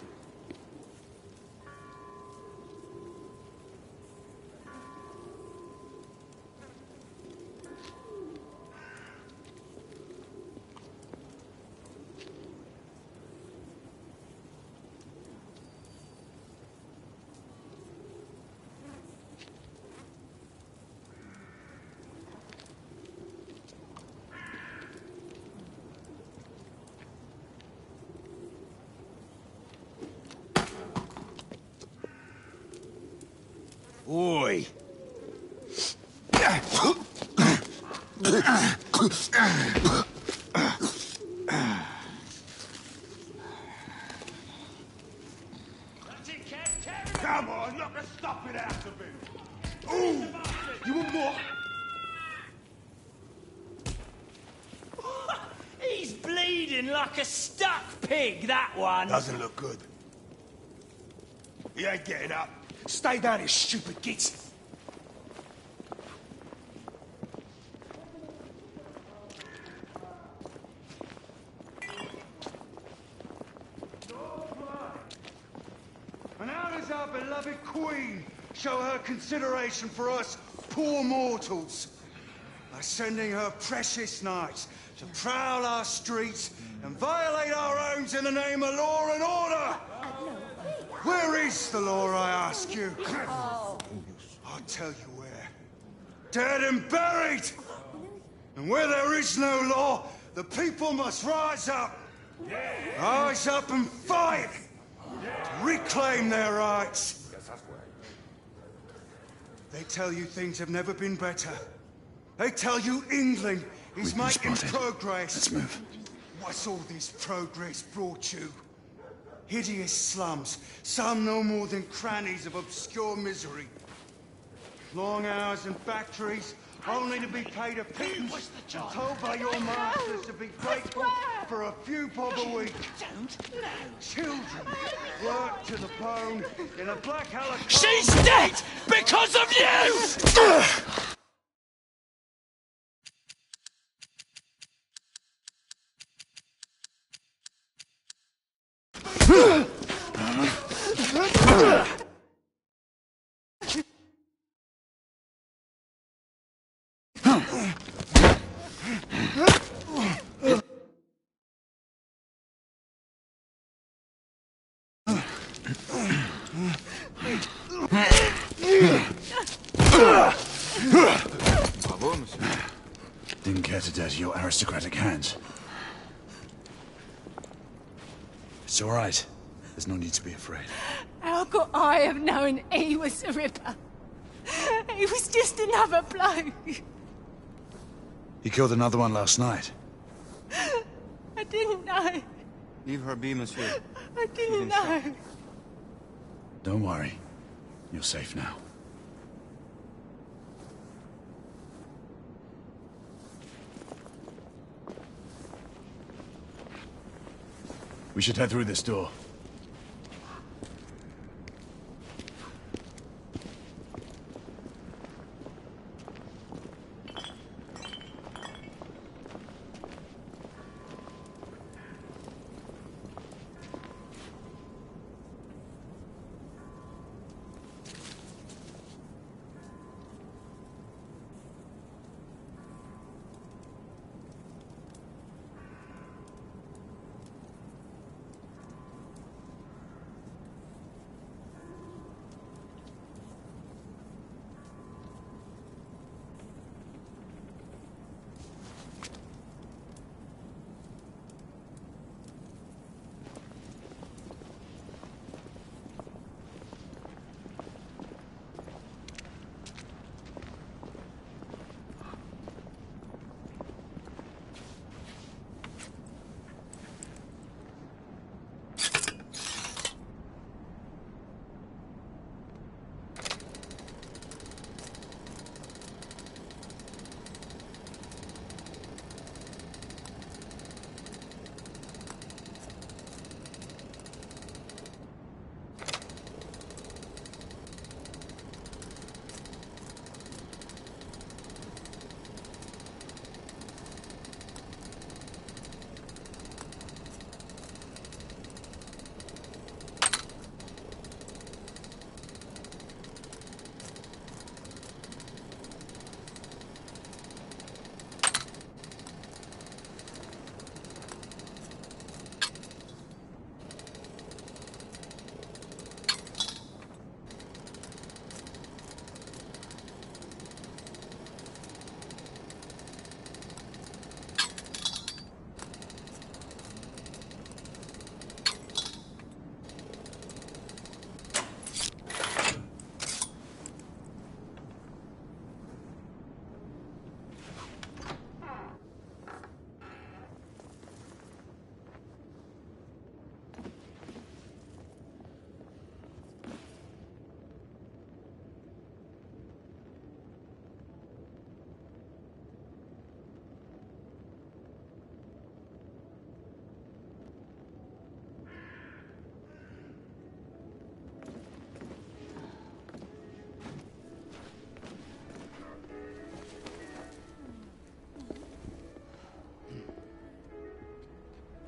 Oi!
Come on, knock a stop it out of him! Ooh! You want more?
He's bleeding like a stuck pig, that one.
Doesn't look good. He ain't getting up. Stay down, you stupid git.
And how does our beloved Queen show her consideration for us poor mortals?
by sending her precious knights to prowl our streets and violate our homes in the name of law and order. Where is the law, I ask you? I'll tell you where. Dead and buried! And where there is no law, the people must rise up. Rise up and fight! To reclaim their rights. They tell you things have never been better. They tell you England is making progress.
Let's move.
What's all this progress brought you? Hideous slums, some no more than crannies of obscure misery. Long hours in factories, only to be paid a pittance, and told by your masters to be grateful for a few bob a week. Children work to the bone in a black helicopter.
She's dead because of you!
Bravo, monsieur. Didn't care to dirty your aristocratic hands. It's all right. There's no need to be afraid.
How could I have known he was the Ripper? He was just another bloke.
He killed another one last night.
I didn't know.
Leave her be, monsieur.
I didn't know.
Don't worry. You're safe now. We should head through this door.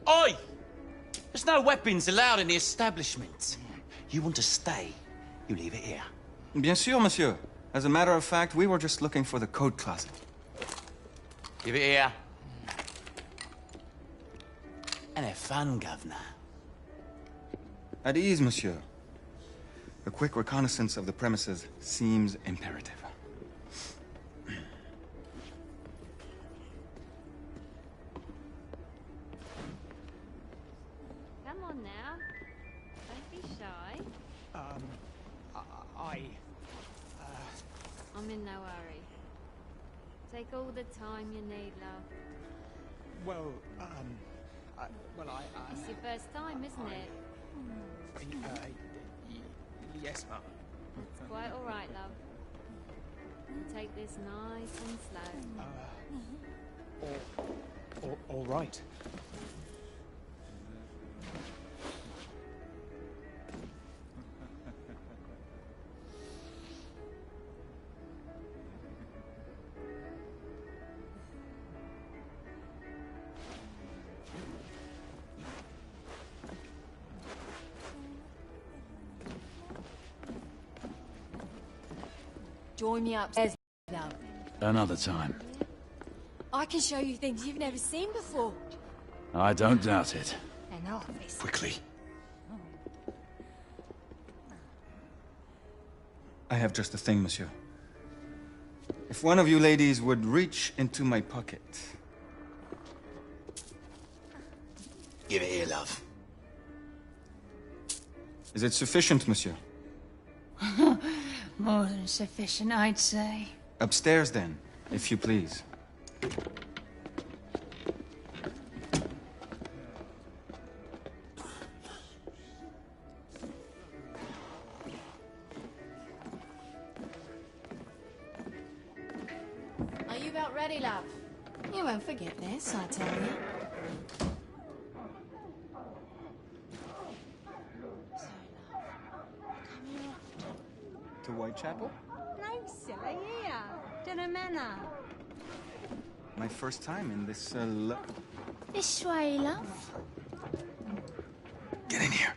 Oi! There's no weapons allowed in the establishment. You want to stay, you leave it here.
Bien sûr, monsieur. As a matter of fact, we were just looking for the code closet.
Give it here. And have fun, Governor.
At ease, monsieur. A quick reconnaissance of the premises seems imperative.
Come on now. Don't be shy. I'm in no hurry. Take all the time you need, love.
Well,
It's your first time, isn't it?
yes, ma'am.
It's quite all right, love. You take this nice and slow.
All right.
Join me upstairs, love.
Another time.
I can show you things you've never seen before.
I don't doubt it.
An office.
Quickly.
I have just the thing, monsieur. If one of you ladies would reach into my pocket.
Give it here, love.
Is it sufficient, monsieur?
More than sufficient, I'd say.
Upstairs, then, if you please.
Are you about ready, love? You won't forget this, I tell you.
To Whitechapel?
No, silly, here. To the manor.
My first time in this,
This way, love.
Get in here.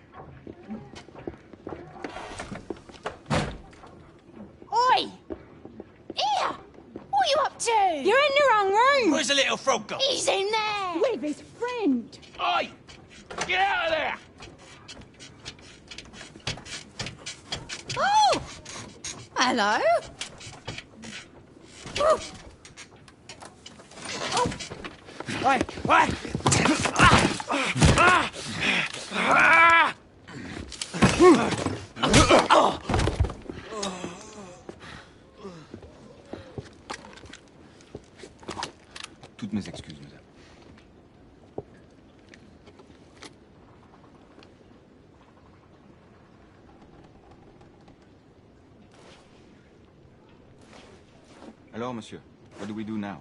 Oi! Here! What are you up to? You're in the wrong room!
Where's the little frog gone?
He's in there! With his friend!
Oi! Get out of there!
Oh! Hello? Oh!
Wait! Wait!
Toutes mes excuses, madame. Alors, monsieur, what do we do now?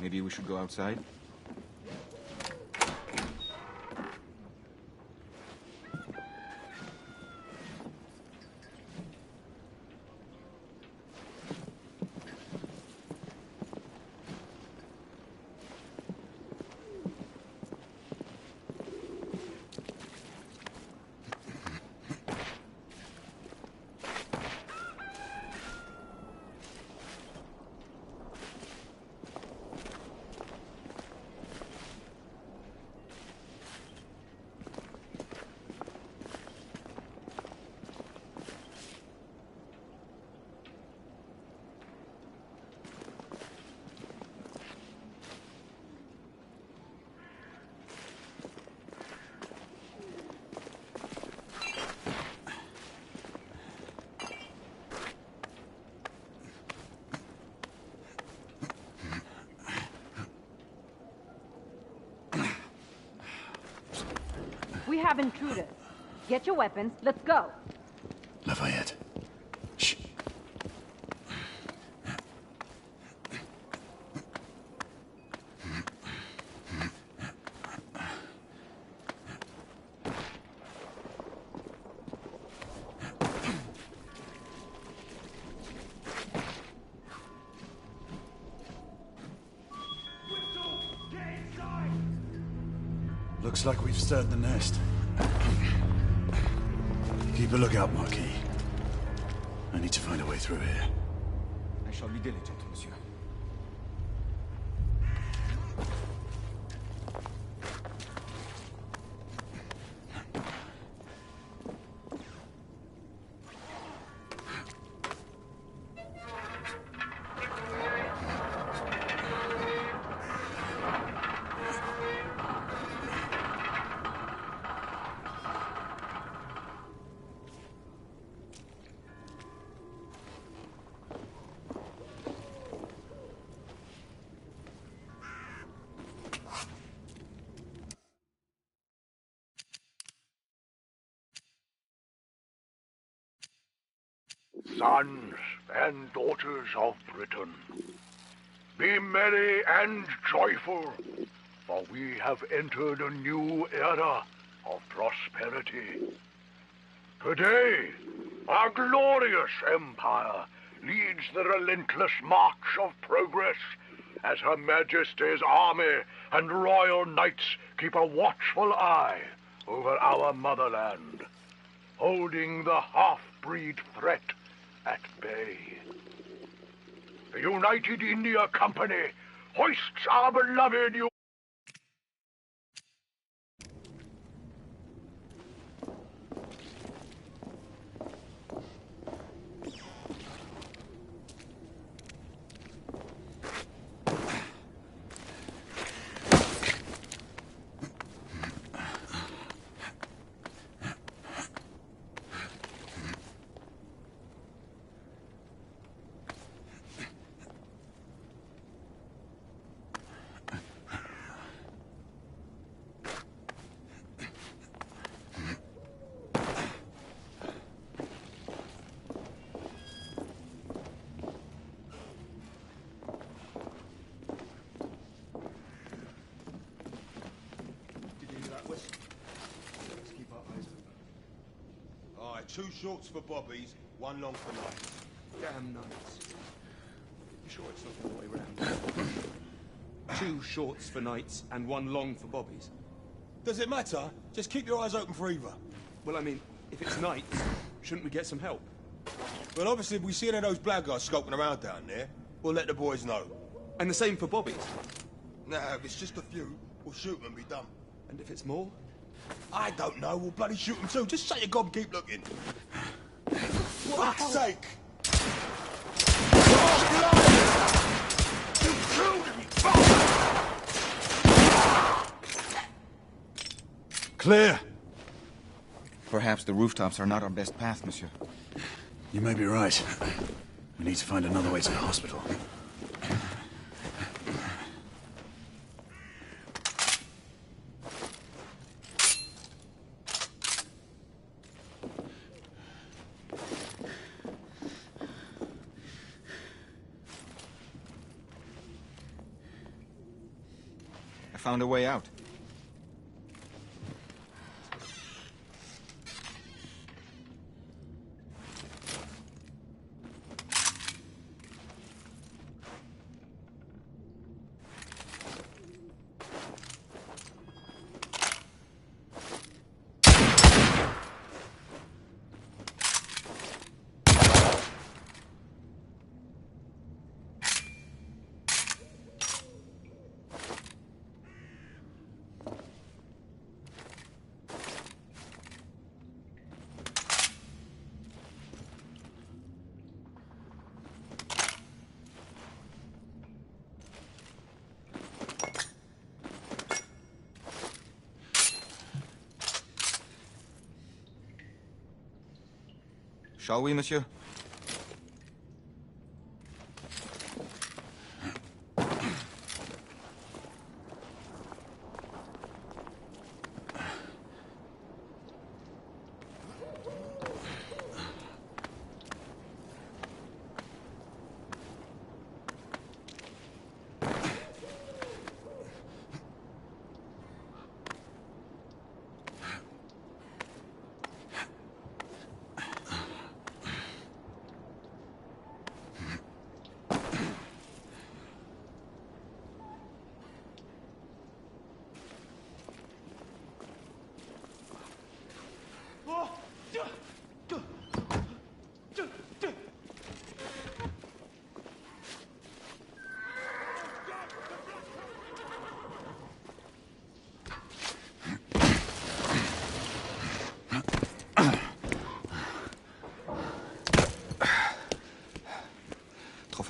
Maybe we should go outside?
We have intruders. Get your weapons. Let's go.
Lafayette. Shh. Looks like we've stirred the nest. Keep a lookout, Marquis. I need to find a way through here.
I shall be diligent, monsieur.
Sons and daughters of Britain, be merry and joyful, for we have entered a new era of prosperity. Today, our glorious empire leads the relentless march of progress as Her Majesty's army and royal knights keep a watchful eye over our motherland, holding the half-breed threat at bay. The United India Company hoists our beloved
Alright, 2 shorts for bobbies, 1 long for nights.
Damn nights. You sure it's not the other way round?
2 shorts for nights and 1 long for bobbies. Does it matter? Just keep your eyes open for either.
Well, I mean, if it's nights, shouldn't we get some help?
Well, obviously, if we see any of those blackguards scoping around down there, we'll let the boys know.
And the same for bobbies?
Nah, if it's just a few, we'll shoot them and be done.
And if it's more?
I don't know, we'll bloody shoot them too. Just shut your gob and keep looking. For fuck's sake!
You killed him!
Clear!
Perhaps the rooftops are not our best path, monsieur.
You may be right. We need to find another way to the hospital.
I found a way out. Shall we, monsieur?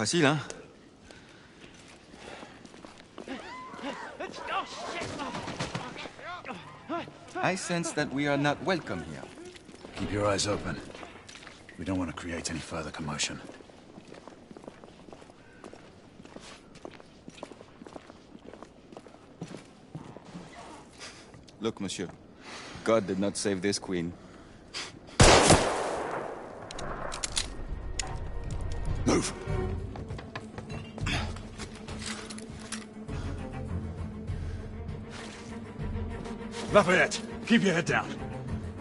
facile, hein? I sense that we are not welcome here.
Keep your eyes open. We don't want to create any further commotion.
Look, monsieur. God did not save this queen.
Move! Lafayette, keep your head down.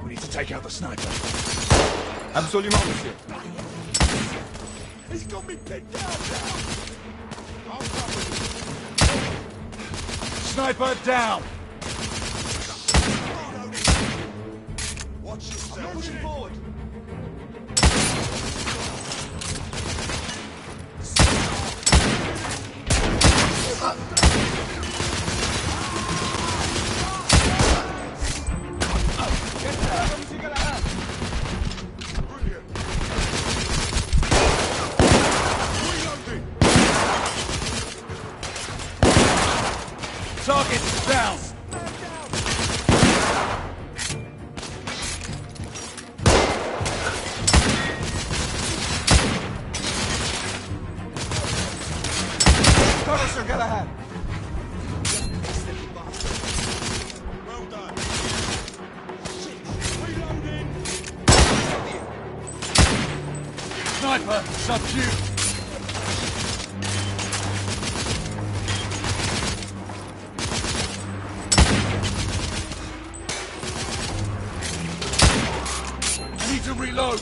We need to take out the sniper.
Absolument, monsieur.
He's got me pinned down now! I'll cover
Sniper down!
Watch yourself. I'm pushing forward.
Target down!
Cover, Sir Galahad. Well done. Reloading.
Sniper, subdue! I need to reload!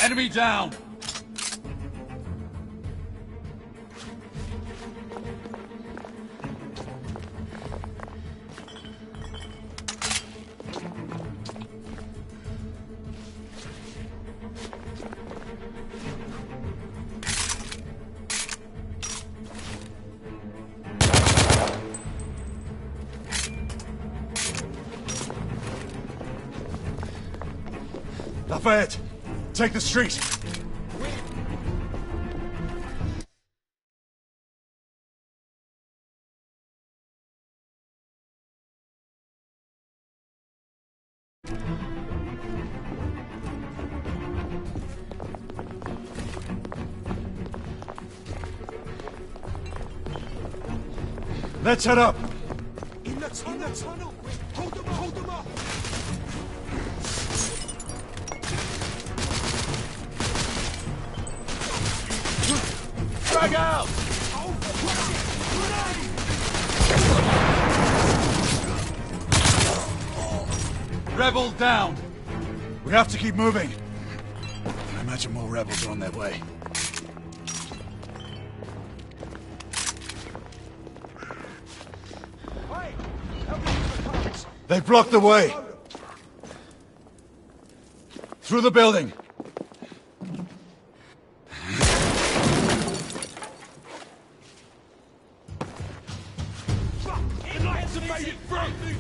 Enemy down! Lafayette, take the street! Let's head up!
In the tunnel! Hold them up! Hold them up!
Drag out! Rebel down! We have to keep moving. I imagine more rebels are on their way. They blocked the way! Through the building!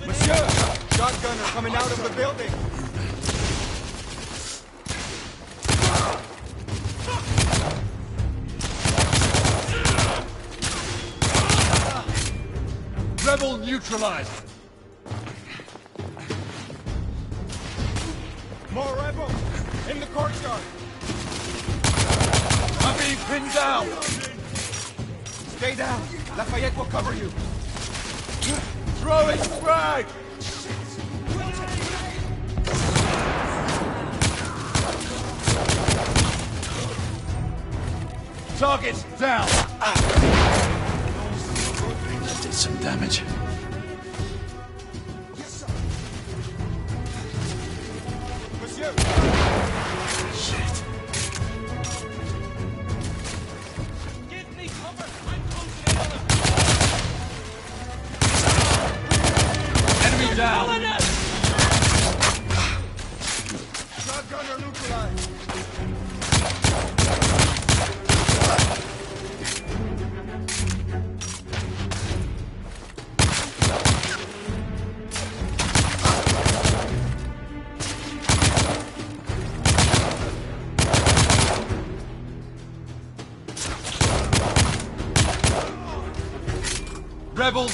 Monsieur! Shotgunner coming out of the building!
Rebel neutralized!
More rebels! In the courtyard!
I'm being pinned down!
Stay down! Lafayette will cover you!
Throwing frag! Target down! That did some damage.
Monsieur!
Shit.
Give me cover! I'm closing in on him!
Enemy down!
Shotgunner neutralized!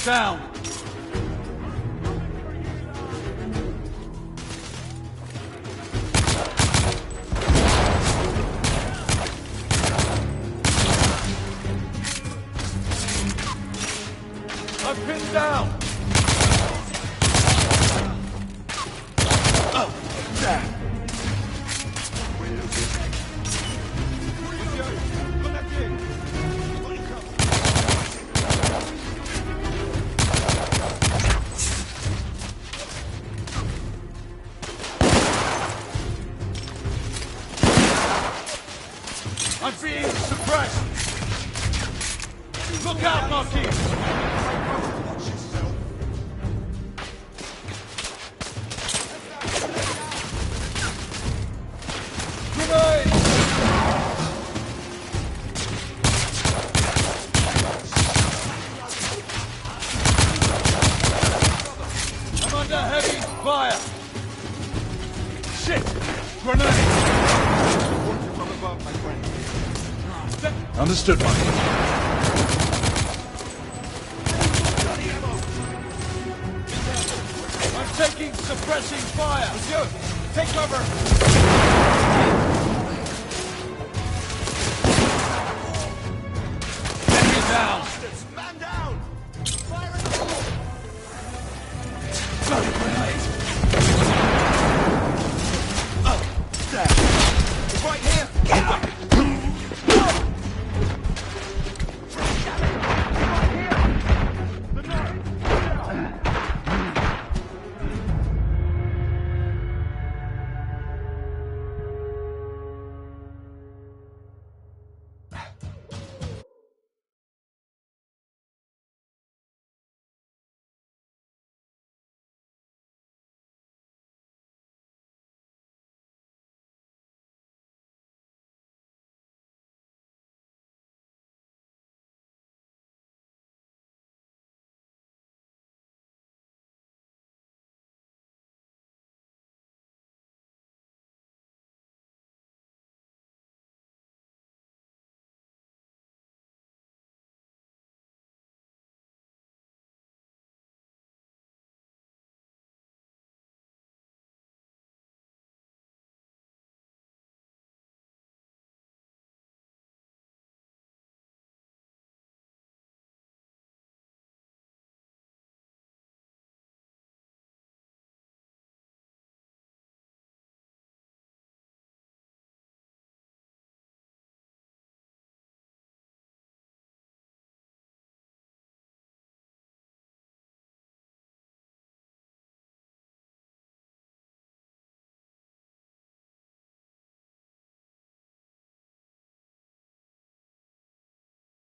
down! I'm pinned down! Oh, damn! I'm being suppressed! Look out, Marquis! Grenade! I'm under heavy fire! Shit! Grenade! Understood, Marquis. I'm taking suppressing fire! Monsieur, take cover!